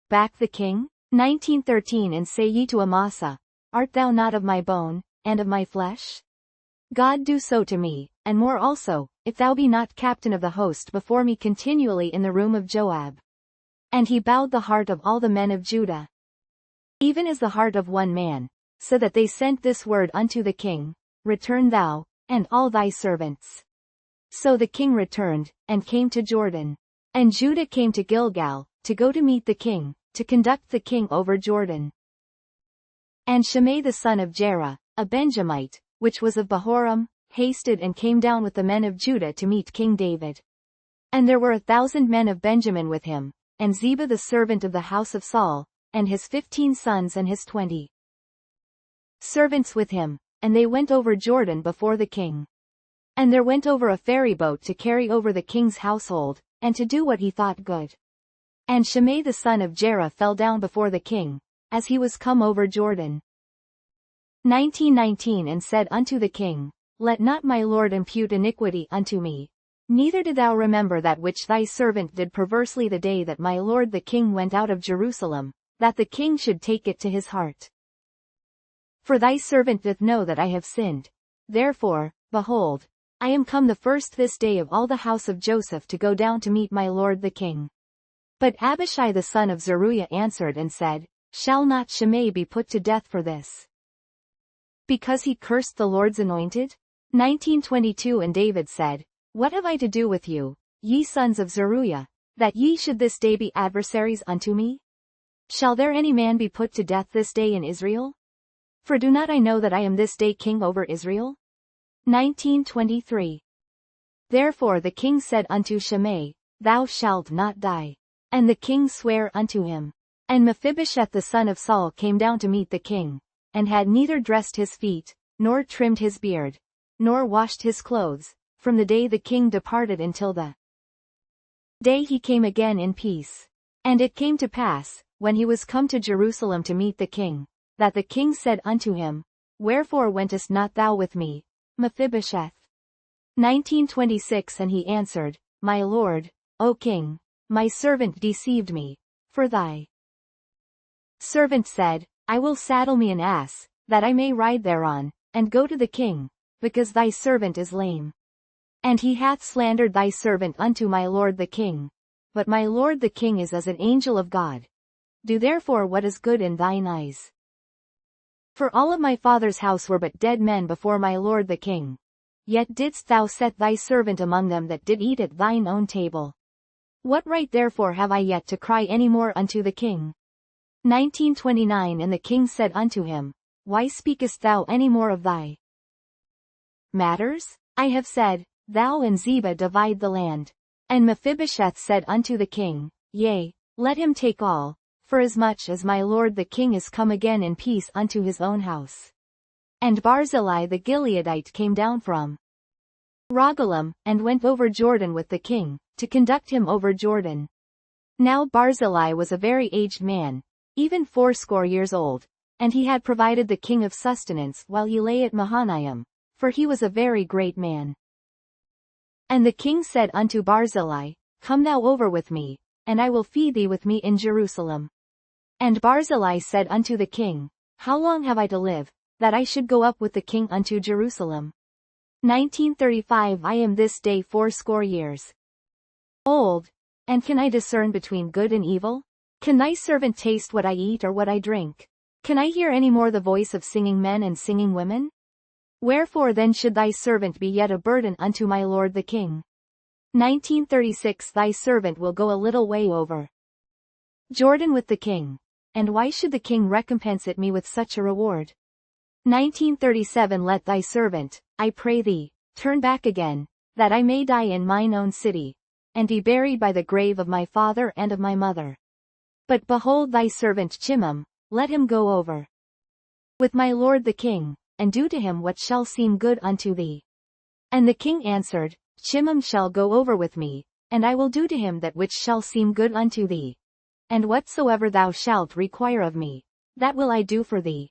S1: back the king? 1913. And say ye to Amasa, art thou not of my bone, and of my flesh? God do so to me, and more also, if thou be not captain of the host before me continually in the room of Joab. And he bowed the heart of all the men of Judah, even as the heart of one man, so that they sent this word unto the king, return thou, and all thy servants. So the king returned, and came to Jordan. And Judah came to Gilgal, to go to meet the king, to conduct the king over Jordan. And Shimei the son of Jerah, a Benjamite, which was of Bahurim, hasted and came down with the men of Judah to meet King David. And there were 1,000 men of Benjamin with him, and Ziba the servant of the house of Saul, and his 15 sons and his 20 servants with him, and they went over Jordan before the king. And there went over a ferry boat to carry over the king's household, and to do what he thought good. And Shimei the son of Jerah fell down before the king, as he was come over Jordan. 1919. And said unto the king, let not my lord impute iniquity unto me, neither did thou remember that which thy servant did perversely the day that my lord the king went out of Jerusalem, that the king should take it to his heart. For thy servant doth know that I have sinned. Therefore, behold, I am come the first this day of all the house of Joseph to go down to meet my lord the king. But Abishai the son of Zeruiah answered and said, shall not Shimei be put to death for this, because he cursed the Lord's anointed? 1922. And David said, what have I to do with you, ye sons of Zeruiah, that ye should this day be adversaries unto me? Shall there any man be put to death this day in Israel? For do not I know that I am this day king over Israel? 1923. Therefore the king said unto Shimei, thou shalt not die. And the king sware unto him. And Mephibosheth the son of Saul came down to meet the king, and had neither dressed his feet, nor trimmed his beard, nor washed his clothes, from the day the king departed until the day he came again in peace. And it came to pass, when he was come to Jerusalem to meet the king, that the king said unto him, wherefore wentest not thou with me, Mephibosheth? 1926. And he answered, my lord, O king, my servant deceived me, for thy servant said, I will saddle me an ass, that I may ride thereon, and go to the king, because thy servant is lame. And he hath slandered thy servant unto my lord the king. But my lord the king is as an angel of God. Do therefore what is good in thine eyes. For all of my father's house were but dead men before my lord the king. Yet didst thou set thy servant among them that did eat at thine own table. What right therefore have I yet to cry any more unto the king? 1929. And the king said unto him, why speakest thou any more of thy matters? I have said, thou and Ziba divide the land. And Mephibosheth said unto the king, yea, let him take all, forasmuch as my lord the king is come again in peace unto his own house. And Barzillai the Gileadite came down from Rogelim, and went over Jordan with the king, to conduct him over Jordan. Now Barzillai was a very aged man, even 80 years old, and he had provided the king of sustenance while he lay at Mahanaim, for he was a very great man. And the king said unto Barzillai, come thou over with me, and I will feed thee with me in Jerusalem. And Barzillai said unto the king, how long have I to live, that I should go up with the king unto Jerusalem? 1935. I am this day 80 years old, and can I discern between good and evil? Can thy servant taste what I eat or what I drink? Can I hear any more the voice of singing men and singing women? Wherefore then should thy servant be yet a burden unto my lord the king? 1936. Thy servant will go a little way over Jordan with the king. And why should the king recompense it me with such a reward? 1937. Let thy servant, I pray thee, turn back again, that I may die in mine own city, and be buried by the grave of my father and of my mother. But behold thy servant Chimham, let him go over with my lord the king, and do to him what shall seem good unto thee. And the king answered, Chimham shall go over with me, and I will do to him that which shall seem good unto thee. And whatsoever thou shalt require of me, that will I do for thee.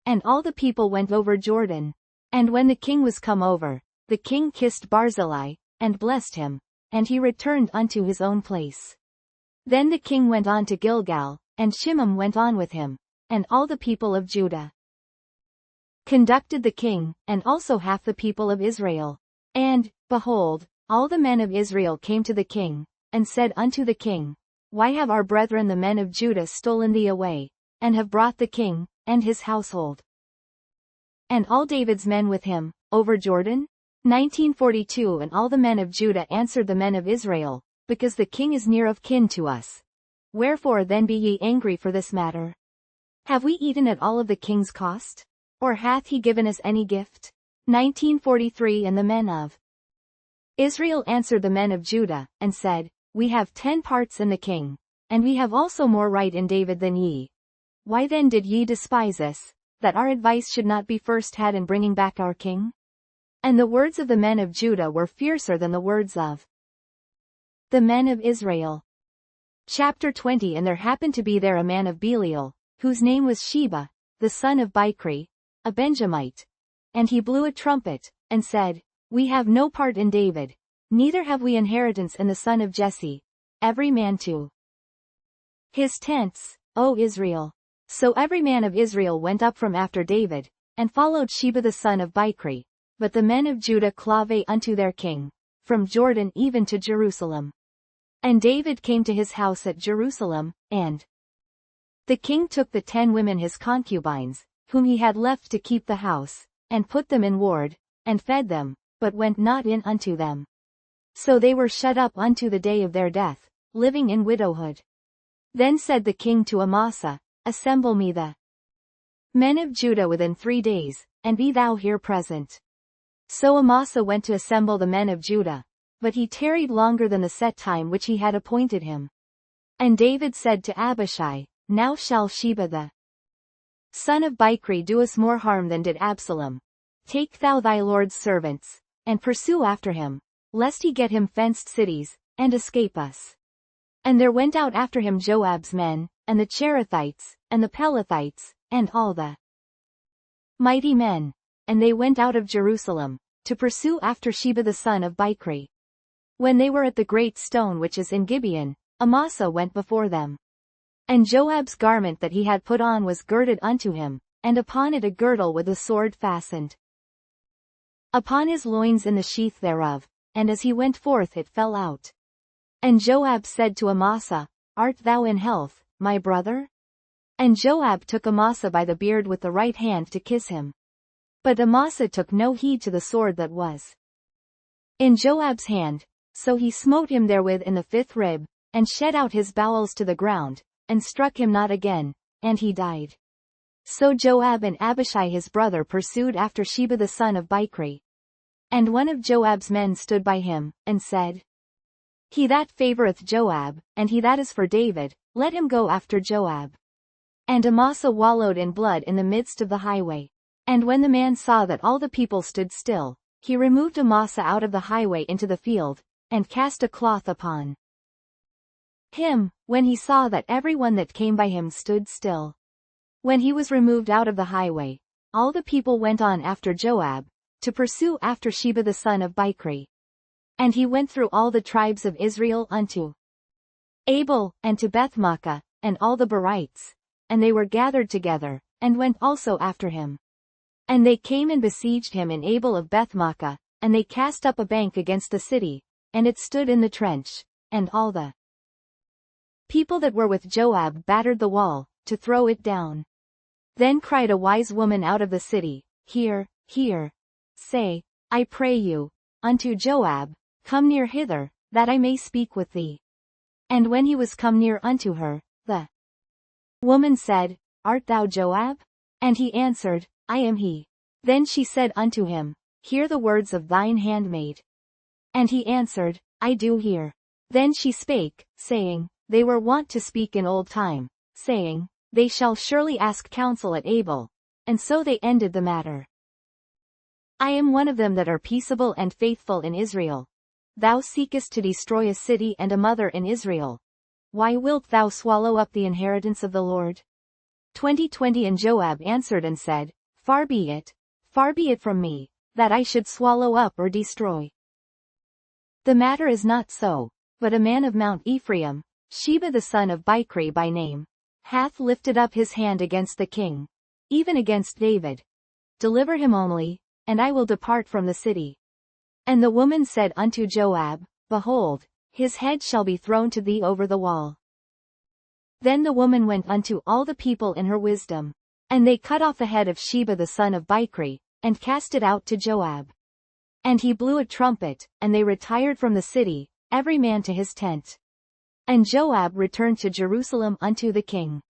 S1: And all the people went over Jordan. And when the king was come over, the king kissed Barzillai, and blessed him, and he returned unto his own place. Then the king went on to Gilgal, and Shimei went on with him, and all the people of Judah conducted the king, and also half the people of Israel. And, behold, all the men of Israel came to the king, and said unto the king, Why have our brethren the men of Judah stolen thee away, and have brought the king, and his household, and all David's men with him, over Jordan? 1942 And all the men of Judah answered the men of Israel, Because the king is near of kin to us. Wherefore then be ye angry for this matter? Have we eaten at all of the king's cost? Or hath he given us any gift? 1943 And the men of Israel answered the men of Judah, and said, We have 10 parts in the king, and we have also more right in David than ye. Why then did ye despise us, that our advice should not be first had in bringing back our king? And the words of the men of Judah were fiercer than the words of the men of Israel. Chapter 20 And there happened to be there a man of Belial, whose name was Sheba, the son of Bichri, a Benjamite. And he blew a trumpet, and said, We have no part in David, neither have we inheritance in the son of Jesse, every man to his tents, O Israel. So every man of Israel went up from after David, and followed Sheba the son of Bichri. But the men of Judah clave unto their king, from Jordan even to Jerusalem. And David came to his house at Jerusalem, and the king took the 10 women his concubines, whom he had left to keep the house, and put them in ward, and fed them, but went not in unto them. So they were shut up unto the day of their death, living in widowhood. Then said the king to Amasa, Assemble me the men of Judah within 3 days, and be thou here present. So Amasa went to assemble the men of Judah, but he tarried longer than the set time which he had appointed him. And David said to Abishai, Now shall Sheba the son of Bichri do us more harm than did Absalom. Take thou thy lord's servants, and pursue after him, lest he get him fenced cities, and escape us. And there went out after him Joab's men, and the Cherethites, and the Pelethites, and all the mighty men. And they went out of Jerusalem, to pursue after Sheba the son of Bichri. When they were at the great stone which is in Gibeon, Amasa went before them. And Joab's garment that he had put on was girded unto him, and upon it a girdle with a sword fastened upon his loins in the sheath thereof, and as he went forth it fell out. And Joab said to Amasa, Art thou in health, my brother? And Joab took Amasa by the beard with the right hand to kiss him. But Amasa took no heed to the sword that was in Joab's hand, so he smote him therewith in the 5th rib, and shed out his bowels to the ground, and struck him not again, and he died. So Joab and Abishai his brother pursued after Sheba the son of Bichri. And one of Joab's men stood by him, and said, He that favoureth Joab, and he that is for David, let him go after Joab. And Amasa wallowed in blood in the midst of the highway. And when the man saw that all the people stood still, he removed Amasa out of the highway into the field, and cast a cloth upon him, when he saw that every one that came by him stood still. When he was removed out of the highway, all the people went on after Joab, to pursue after Sheba the son of Bichri. And he went through all the tribes of Israel unto Abel, and to Bethmaachah, and all the Berites, and they were gathered together, and went also after him. And they came and besieged him in Abel of Bethmaachah, and they cast up a bank against the city, and it stood in the trench, and all the people that were with Joab battered the wall, to throw it down. Then cried a wise woman out of the city, Hear, hear. Say, I pray you, unto Joab, Come near hither, that I may speak with thee. And when he was come near unto her, the woman said, Art thou Joab? And he answered, I am he. Then she said unto him, Hear the words of thine handmaid. And he answered, I do hear. Then she spake, saying, They were wont to speak in old time, saying, They shall surely ask counsel at Abel. And so they ended the matter. I am one of them that are peaceable and faithful in Israel. Thou seekest to destroy a city and a mother in Israel. Why wilt thou swallow up the inheritance of the Lord? 20:20 And Joab answered and said, far be it from me, that I should swallow up or destroy. The matter is not so, but a man of Mount Ephraim, Sheba the son of Bichri by name, hath lifted up his hand against the king, even against David. Deliver him only, and I will depart from the city. And the woman said unto Joab, behold, his head shall be thrown to thee over the wall. Then the woman went unto all the people in her wisdom, and they cut off the head of Sheba the son of Bichri, and cast it out to Joab. And he blew a trumpet, and they retired from the city, every man to his tent. And Joab returned to Jerusalem unto the king.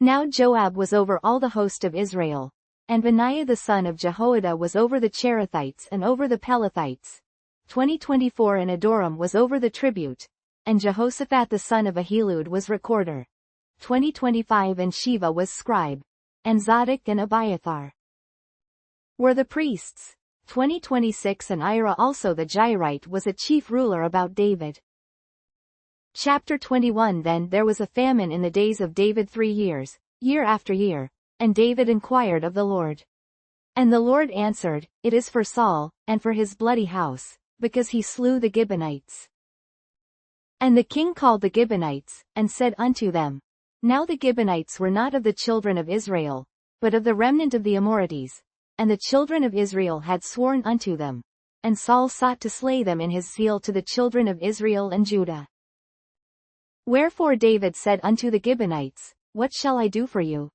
S1: Now Joab was over all the host of Israel, and Benaiah the son of Jehoiada was over the Cherethites and over the Pelethites. 20:24 And Adoram was over the tribute, and Jehoshaphat the son of Ahilud was recorder. 20:25 And Sheva was scribe, and Zadok and Abiathar were the priests. 20:26 And Ira also the Jairite was a chief ruler about David. Chapter 21 Then there was a famine in the days of David 3 years, year after year, and David inquired of the Lord. And the Lord answered, it is for Saul, and for his bloody house, because he slew the Gibeonites. And the king called the Gibeonites, and said unto them, now the Gibeonites were not of the children of Israel, but of the remnant of the Amorites, and the children of Israel had sworn unto them. And Saul sought to slay them in his zeal to the children of Israel and Judah. Wherefore David said unto the Gibeonites, what shall I do for you?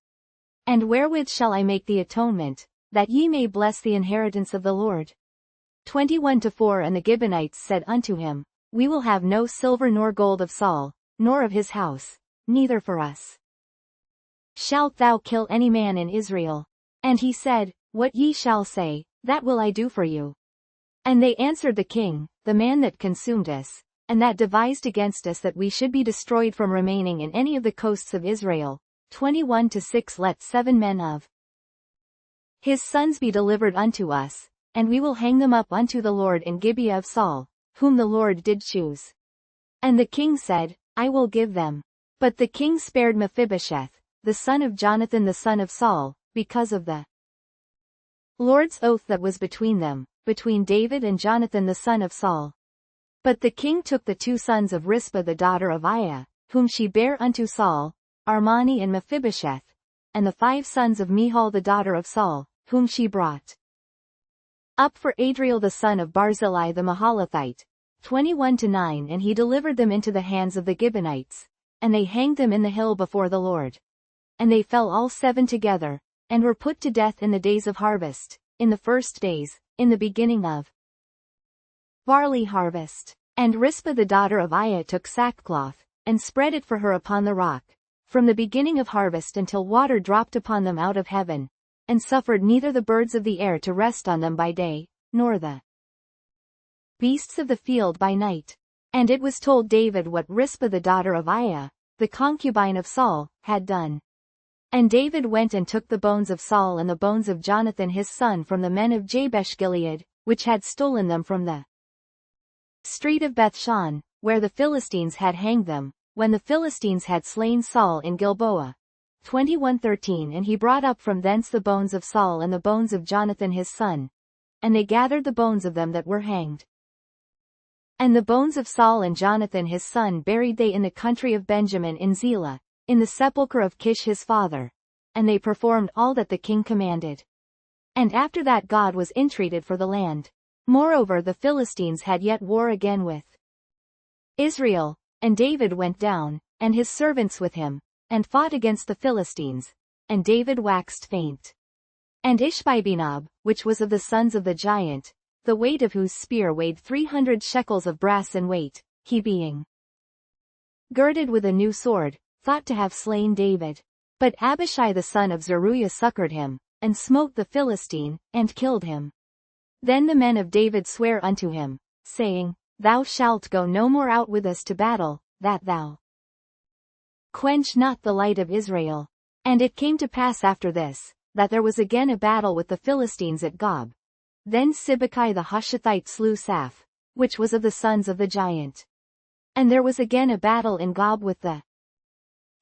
S1: And wherewith shall I make the atonement, that ye may bless the inheritance of the Lord? 21:4 And the Gibeonites said unto him, we will have no silver nor gold of Saul, nor of his house, neither for us shalt thou kill any man in Israel. And he said, what ye shall say, that will I do for you. And they answered the king, the man that consumed us, and that devised against us that we should be destroyed from remaining in any of the coasts of Israel. 21:6 Let 7 men of his sons be delivered unto us, and we will hang them up unto the Lord in Gibeah of Saul, whom the Lord did choose. And the king said, I will give them. But the king spared Mephibosheth, the son of Jonathan the son of Saul, because of the Lord's oath that was between them, between David and Jonathan the son of Saul. But the king took the 2 sons of Rizpah the daughter of Aiah, whom she bare unto Saul, Armani and Mephibosheth, and the 5 sons of Michal the daughter of Saul, whom she brought up for Adriel the son of Barzillai the Mahalathite. 21:9 And he delivered them into the hands of the Gibeonites, and they hanged them in the hill before the Lord. And they fell all 7 together, and were put to death in the days of harvest, in the first days, in the beginning of barley harvest. And Rizpah the daughter of Aiah took sackcloth, and spread it for her upon the rock, from the beginning of harvest until water dropped upon them out of heaven, and suffered neither the birds of the air to rest on them by day, nor the beasts of the field by night. And it was told David what Rizpah the daughter of Aiah, the concubine of Saul, had done. And David went and took the bones of Saul and the bones of Jonathan his son from the men of Jabesh Gilead, which had stolen them from the street of Bethshan, where the Philistines had hanged them, when the Philistines had slain Saul in Gilboa. 21:13 And he brought up from thence the bones of Saul and the bones of Jonathan his son. And they gathered the bones of them that were hanged. And the bones of Saul and Jonathan his son buried they in the country of Benjamin in Zelah, in the sepulchre of Kish his father. And they performed all that the king commanded. And after that God was entreated for the land. Moreover the Philistines had yet war again with Israel, and David went down, and his servants with him, and fought against the Philistines, and David waxed faint. And Ishbi-benob, which was of the sons of the giant, the weight of whose spear weighed 300 shekels of brass in weight, he being girded with a new sword, thought to have slain David. But Abishai the son of Zeruiah succored him, and smote the Philistine, and killed him. Then the men of David sware unto him, saying, Thou shalt go no more out with us to battle, that thou quench not the light of Israel. And it came to pass after this, that there was again a battle with the Philistines at Gob. Then Sibbecai the Hushathite slew Saph, which was of the sons of the giant. And there was again a battle in Gob with the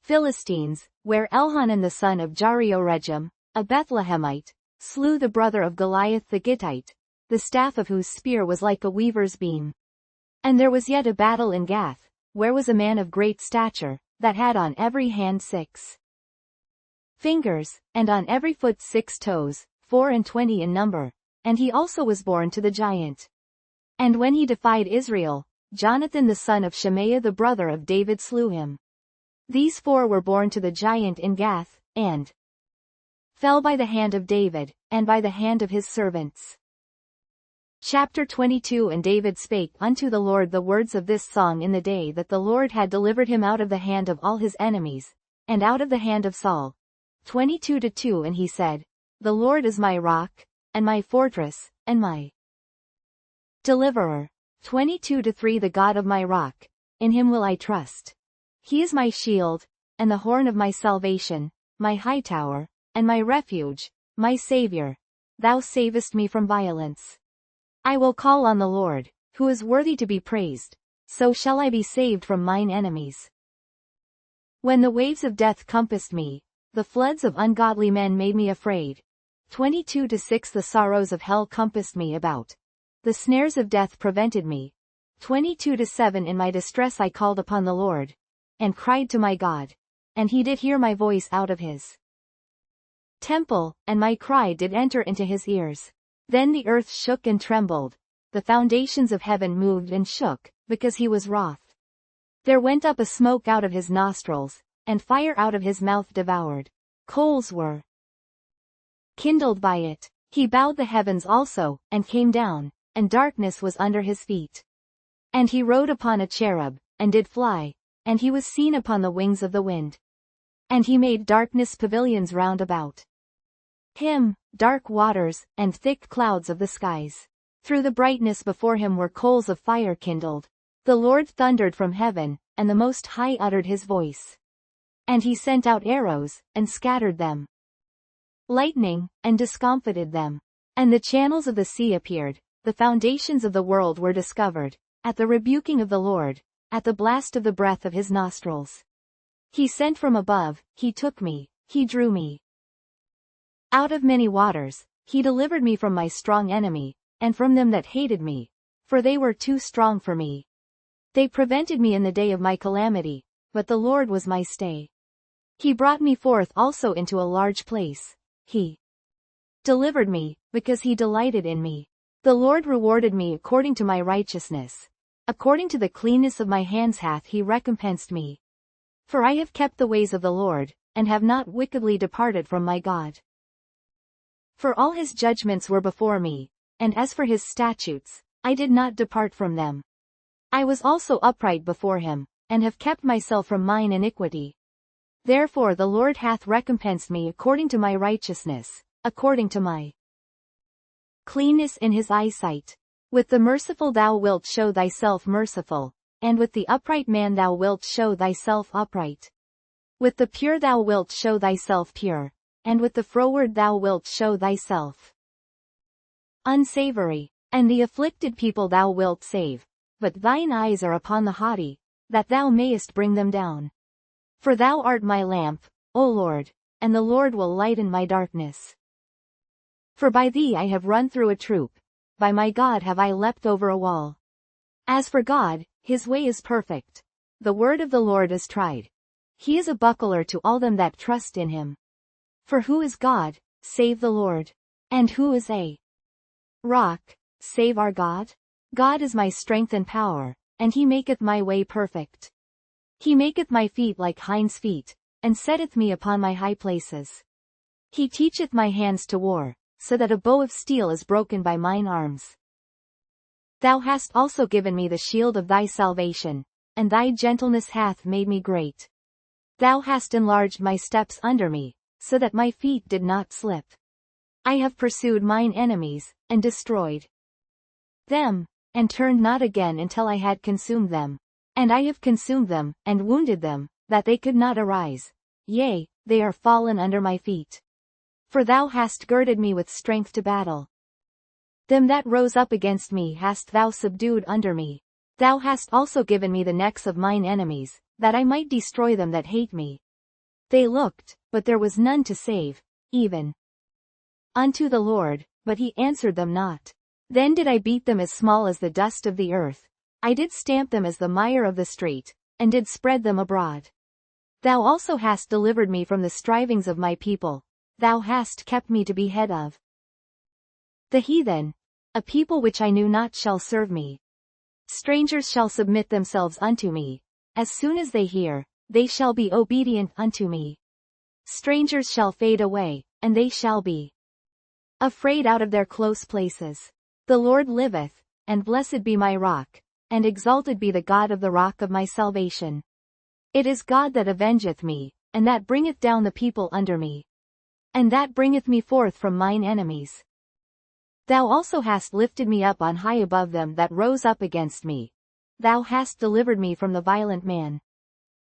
S1: Philistines, where Elhanan the son of Jarioregim, a Bethlehemite, slew the brother of Goliath the Gittite, the staff of whose spear was like a weaver's beam. And there was yet a battle in Gath, where was a man of great stature, that had on every hand 6 fingers, and on every foot 6 toes, 24 in number, and he also was born to the giant. And when he defied Israel, Jonathan the son of Shemaiah the brother of David slew him. These 4 were born to the giant in Gath, and fell by the hand of David, and by the hand of his servants. Chapter 22. And David spake unto the Lord the words of this song in the day that the Lord had delivered him out of the hand of all his enemies, and out of the hand of Saul. 22-2. And he said, The Lord is my rock, and my fortress, and my deliverer. 22-3. The God of my rock, in him will I trust. He is my shield, and the horn of my salvation, my high tower, and my refuge, my Saviour. Thou savest me from violence. I will call on the Lord, who is worthy to be praised, so shall I be saved from mine enemies. When the waves of death compassed me, the floods of ungodly men made me afraid. 22-6. The sorrows of hell compassed me about. The snares of death prevented me. 22-7. In my distress I called upon the Lord, and cried to my God, and he did hear my voice out of his temple, and my cry did enter into his ears. Then the earth shook and trembled, the foundations of heaven moved and shook, because he was wroth. There went up a smoke out of his nostrils, and fire out of his mouth devoured. Coals were kindled by it. He bowed the heavens also, and came down, and darkness was under his feet. And he rode upon a cherub, and did fly, and he was seen upon the wings of the wind. And he made darkness pavilions round about him, dark waters, and thick clouds of the skies. Through the brightness before him were coals of fire kindled. The Lord thundered from heaven, and the Most High uttered his voice. And he sent out arrows, and scattered them. Lightning, and discomfited them. And the channels of the sea appeared, the foundations of the world were discovered, at the rebuking of the Lord, at the blast of the breath of his nostrils. He sent from above, he took me, he drew me out of many waters, he delivered me from my strong enemy, and from them that hated me, for they were too strong for me. They prevented me in the day of my calamity, but the Lord was my stay. He brought me forth also into a large place. He delivered me, because he delighted in me. The Lord rewarded me according to my righteousness. According to the cleanness of my hands hath he recompensed me. For I have kept the ways of the Lord, and have not wickedly departed from my God. For all his judgments were before me, and as for his statutes, I did not depart from them. I was also upright before him, and have kept myself from mine iniquity. Therefore the Lord hath recompensed me according to my righteousness, according to my cleanness in his eyesight. With the merciful thou wilt show thyself merciful, and with the upright man thou wilt show thyself upright. With the pure thou wilt show thyself pure, and with the froward thou wilt show thyself unsavory, and the afflicted people thou wilt save, but thine eyes are upon the haughty, that thou mayest bring them down. For thou art my lamp, O Lord, and the Lord will lighten my darkness. For by thee I have run through a troop, by my God have I leapt over a wall. As for God, his way is perfect. The word of the Lord is tried. He is a buckler to all them that trust in him. For who is God, save the Lord? And who is a rock, save our God? God is my strength and power, and he maketh my way perfect. He maketh my feet like hinds' feet, and setteth me upon my high places. He teacheth my hands to war, so that a bow of steel is broken by mine arms. Thou hast also given me the shield of thy salvation, and thy gentleness hath made me great. Thou hast enlarged my steps under me, so that my feet did not slip. I have pursued mine enemies, and destroyed them, and turned not again until I had consumed them. And I have consumed them, and wounded them, that they could not arise. Yea, they are fallen under my feet. For thou hast girded me with strength to battle. Them that rose up against me hast thou subdued under me. Thou hast also given me the necks of mine enemies, that I might destroy them that hate me. They looked, but there was none to save, even unto the Lord, but he answered them not. Then did I beat them as small as the dust of the earth, I did stamp them as the mire of the street, and did spread them abroad. Thou also hast delivered me from the strivings of my people, thou hast kept me to be head of the heathen. A people which I knew not shall serve me. Strangers shall submit themselves unto me. As soon as they hear, they shall be obedient unto me. Strangers shall fade away, and they shall be afraid out of their close places. The Lord liveth, and blessed be my rock, and exalted be the God of the rock of my salvation. It is God that avengeth me, and that bringeth down the people under me, and that bringeth me forth from mine enemies. Thou also hast lifted me up on high above them that rose up against me. Thou hast delivered me from the violent man.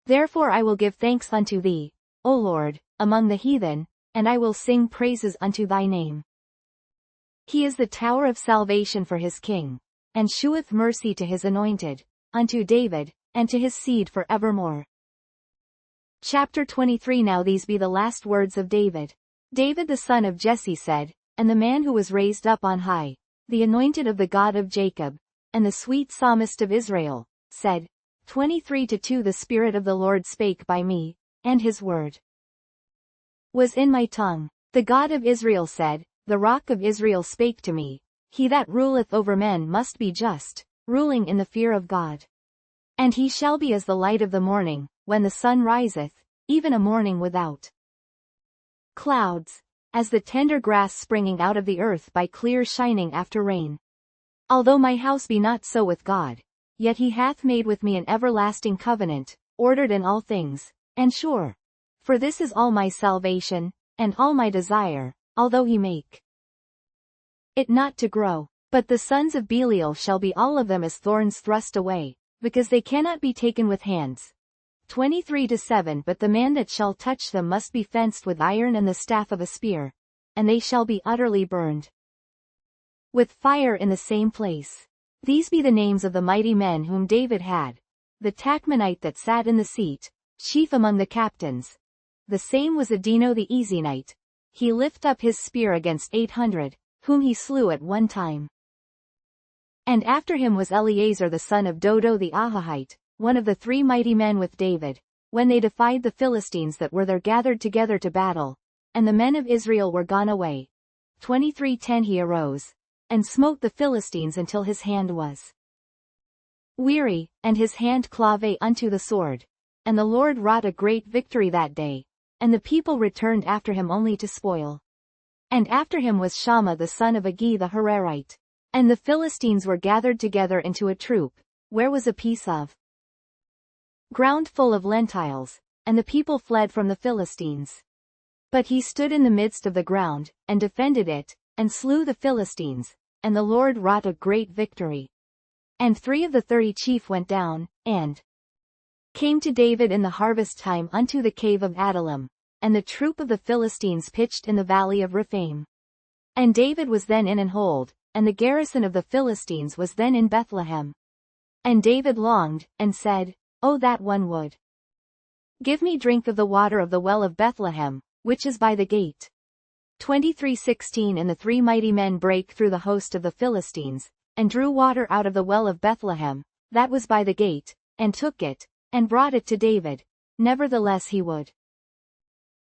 S1: Therefore I will give thanks unto thee, O Lord, among the heathen, and I will sing praises unto thy name. He is the tower of salvation for his king, and sheweth mercy to his anointed, unto David, and to his seed for evermore. Chapter 23. Now these be the last words of David. David the son of Jesse said, and the man who was raised up on high, the anointed of the God of Jacob, and the sweet psalmist of Israel, said, 23:2 The Spirit of the Lord spake by me, and his word was in my tongue. The God of Israel said, the rock of Israel spake to me, he that ruleth over men must be just, ruling in the fear of God. And he shall be as the light of the morning, when the sun riseth, even a morning without clouds, as the tender grass springing out of the earth by clear shining after rain. Although my house be not so with God, yet he hath made with me an everlasting covenant, ordered in all things, and sure. For this is all my salvation, and all my desire, although he make it not to grow. But the sons of Belial shall be all of them as thorns thrust away, because they cannot be taken with hands. 23:7 But the man that shall touch them must be fenced with iron and the staff of a spear, and they shall be utterly burned with fire in the same place. These be the names of the mighty men whom David had. The Tachmonite that sat in the seat, chief among the captains. The same was Adino the Ezionite. He lift up his spear against 800, whom he slew at one time. And after him was Eleazar the son of Dodo the Ahahite, one of the three mighty men with David, when they defied the Philistines that were there gathered together to battle, and the men of Israel were gone away. 23:10 He arose, and smote the Philistines until his hand was weary, and his hand clave unto the sword. And the Lord wrought a great victory that day, and the people returned after him only to spoil. And after him was Shammah the son of Agi the Hararite. And the Philistines were gathered together into a troop, where was a piece of ground full of lentiles, and the people fled from the Philistines. But he stood in the midst of the ground, and defended it, and slew the Philistines, and the Lord wrought a great victory. And 3 of the 30 chief went down, and came to David in the harvest time unto the cave of Adullam, and the troop of the Philistines pitched in the valley of Rephaim. And David was then in an hold, and the garrison of the Philistines was then in Bethlehem. And David longed, and said, O that one would give me drink of the water of the well of Bethlehem, which is by the gate. 23:16 And the three mighty men brake through the host of the Philistines, and drew water out of the well of Bethlehem, that was by the gate, and took it, and brought it to David. Nevertheless he would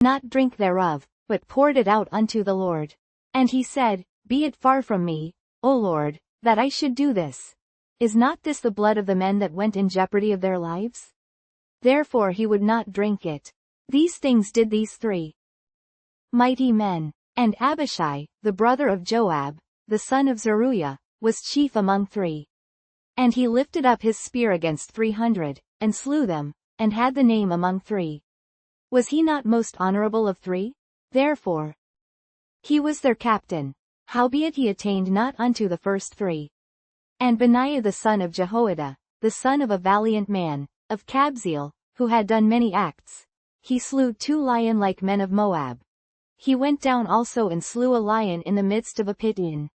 S1: not drink thereof, but poured it out unto the Lord. And he said, Be it far from me, O Lord, that I should do this. Is not this the blood of the men that went in jeopardy of their lives? Therefore he would not drink it. These things did these three mighty men. And Abishai, the brother of Joab, the son of Zeruiah, was chief among three. And he lifted up his spear against 300, and slew them, and had the name among three. Was he not most honorable of three? Therefore he was their captain. Howbeit he attained not unto the first three. And Benaiah the son of Jehoiada, the son of a valiant man, of Kabzeel, who had done many acts, he slew 2 lion-like men of Moab. He went down also and slew a lion in the midst of a pit in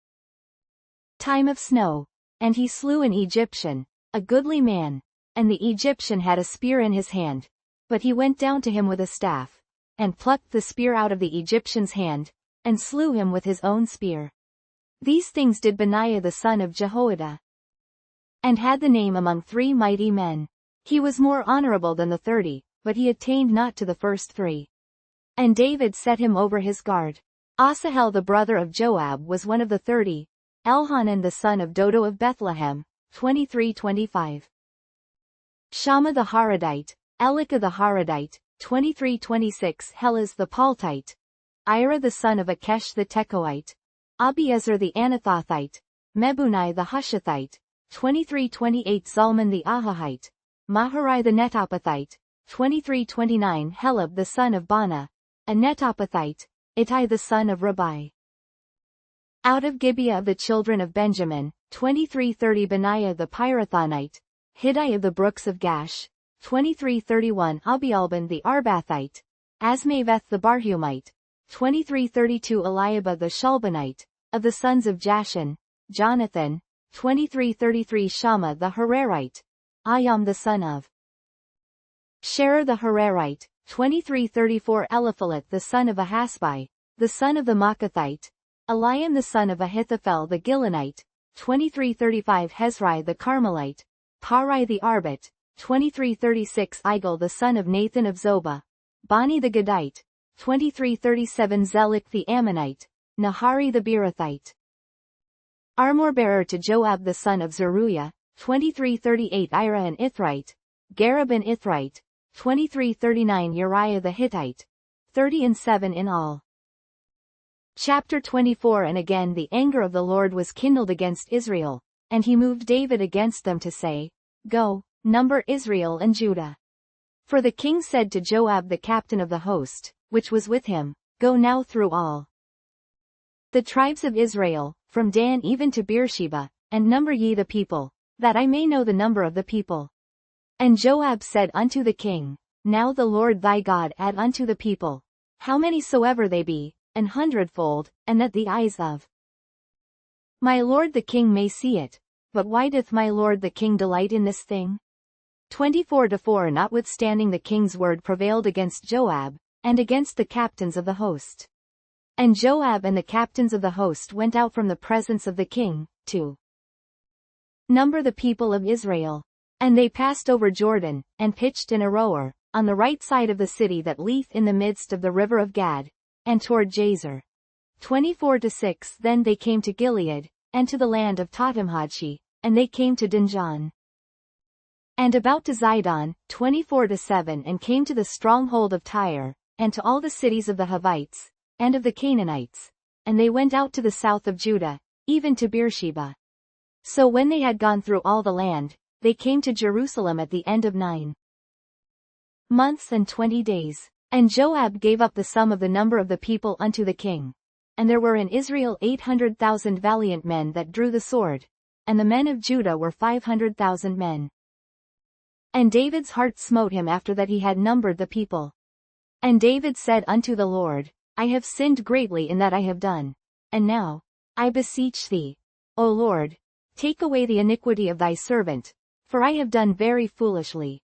S1: time of snow, and he slew an Egyptian, a goodly man, and the Egyptian had a spear in his hand, but he went down to him with a staff, and plucked the spear out of the Egyptian's hand, and slew him with his own spear. These things did Benaiah the son of Jehoiada, and had the name among 3 mighty men. He was more honorable than the 30, but he attained not to the first 3. And David set him over his guard. Asahel the brother of Joab was one of the 30, Elhanan the son of Dodo of Bethlehem, 23:25. Shammah the Harodite, Elika the Harodite, 23:26. Helez the Paltite, Ira the son of Akesh the Tekoite, Abiezer the Anathothite, Mebunai the Hushathite, 23:28. Zalman the Ahahite, Maharai the Netopathite, 23:29. Helab the son of Bana, a Netopathite, Ittai the son of Rabbi. Out of Gibeah of the children of Benjamin, 23:30. Benaiah the Pirathonite, Hiddai of the brooks of Gash, 23:31. Abialban the Arbathite, Asmaveth the Barhumite, 23:32. Eliabah the Shalbanite, of the sons of Jashan, Jonathan, 23:33. Shammah the Hararite, Ayam the son of Sherer the Hararite, 23:34. Eliphalet the son of Ahasbai, the son of the Maacathite, Eliam the son of Ahithophel the Gilonite, 23:35. Hezrai the Carmelite, Parai the Arbit, 23:36. Igal the son of Nathan of Zobah, Bani the Gadite, 23:37. Zelek the Ammonite, Nahari the Beerothite. Armor-bearer to Joab the son of Zeruiah, 23:38. Ira an Ithrite, Gareb an Ithrite, 23:39. Uriah the Hittite, 30:7 in all. Chapter 24. And again the anger of the Lord was kindled against Israel, and he moved David against them to say, Go, number Israel and Judah. For the king said to Joab the captain of the host, which was with him, Go now through all the tribes of Israel, from Dan even to Beersheba, and number ye the people, that I may know the number of the people. And Joab said unto the king, Now the Lord thy God add unto the people, how many soever they be, 100-fold, and that the eyes of my lord the king may see it. But why doth my lord the king delight in this thing? 24:4. Notwithstanding the king's word prevailed against Joab, and against the captains of the host. And Joab and the captains of the host went out from the presence of the king, to number the people of Israel. And they passed over Jordan, and pitched in Aroer, on the right side of the city that lieth in the midst of the river of Gad, and toward Jazer. 24:6. Then they came to Gilead, and to the land of Tahtimhodshi, and they came to Dinjan, and about to Zidon, 24:7. And came to the stronghold of Tyre, and to all the cities of the Hivites, and of the Canaanites, and they went out to the south of Judah, even to Beersheba. So when they had gone through all the land, they came to Jerusalem at the end of 9 months and 20 days. And Joab gave up the sum of the number of the people unto the king. And there were in Israel 800,000 valiant men that drew the sword, and the men of Judah were 500,000 men. And David's heart smote him after that he had numbered the people. And David said unto the Lord, I have sinned greatly in that I have done. And now, I beseech thee, O Lord, take away the iniquity of thy servant, for I have done very foolishly.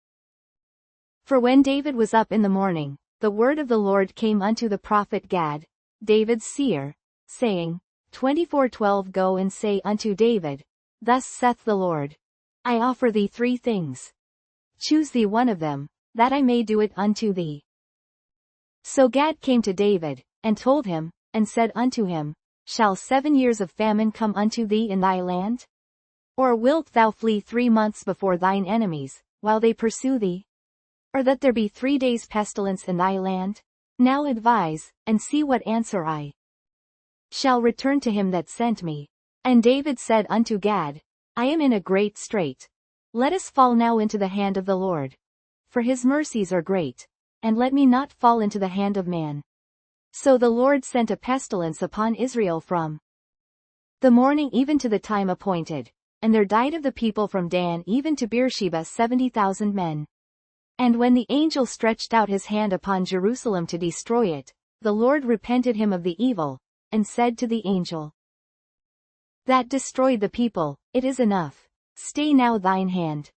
S1: For when David was up in the morning, the word of the Lord came unto the prophet Gad, David's seer, saying, 24:12. Go and say unto David, Thus saith the Lord, I offer thee 3 things. Choose thee one of them, that I may do it unto thee. So Gad came to David, and told him, and said unto him, Shall 7 years of famine come unto thee in thy land? Or wilt thou flee 3 months before thine enemies, while they pursue thee? Or that there be 3 days pestilence in thy land? Now advise, and see what answer I shall return to him that sent me. And David said unto Gad, I am in a great strait. Let us fall now into the hand of the Lord. For his mercies are great, and let me not fall into the hand of man. So the Lord sent a pestilence upon Israel from the morning even to the time appointed, and there died of the people from Dan even to Beersheba 70,000 men. And when the angel stretched out his hand upon Jerusalem to destroy it, the Lord repented him of the evil, and said to the angel that destroyed the people, It is enough. Stay now thine hand.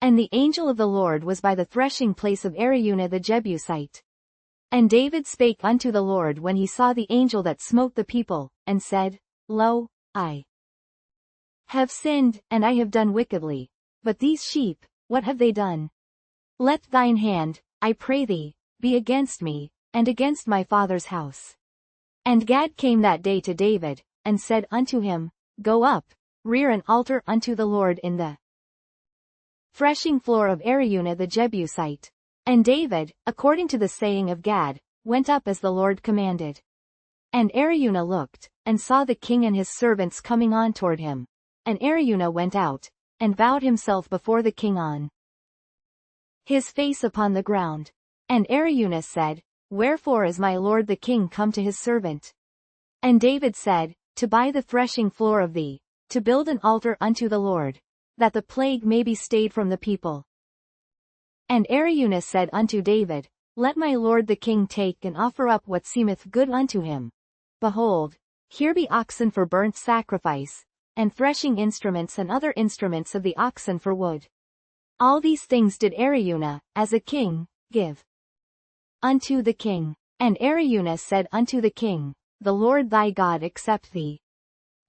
S1: And the angel of the Lord was by the threshing place of Araunah the Jebusite. And David spake unto the Lord when he saw the angel that smote the people, and said, Lo, I have sinned, and I have done wickedly. But these sheep, what have they done? Let thine hand, I pray thee, be against me, and against my father's house. And Gad came that day to David, and said unto him, Go up, rear an altar unto the Lord in the threshing floor of Araunah the Jebusite. And David, according to the saying of Gad, went up as the Lord commanded. And Araunah looked, and saw the king and his servants coming on toward him. And Araunah went out, and bowed himself before the king on his face upon the ground. And Araunah said, Wherefore is my lord the king come to his servant? And David said, To buy the threshing floor of thee, to build an altar unto the Lord, that the plague may be stayed from the people. And Araunah said unto David, Let my lord the king take and offer up what seemeth good unto him. Behold, here be oxen for burnt sacrifice, and threshing instruments and other instruments of the oxen for wood. All these things did Araunah, as a king, give unto the king. And Araunah said unto the king, The Lord thy God accept thee.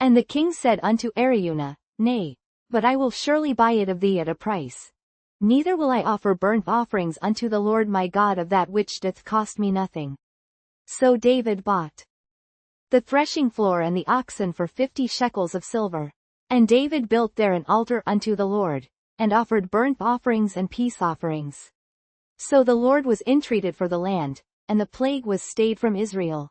S1: And the king said unto Araunah, Nay, but I will surely buy it of thee at a price. Neither will I offer burnt offerings unto the Lord my God of that which doth cost me nothing. So David bought the threshing floor and the oxen for 50 shekels of silver. And David built there an altar unto the Lord, and offered burnt offerings and peace offerings. So the Lord was entreated for the land, and the plague was stayed from Israel.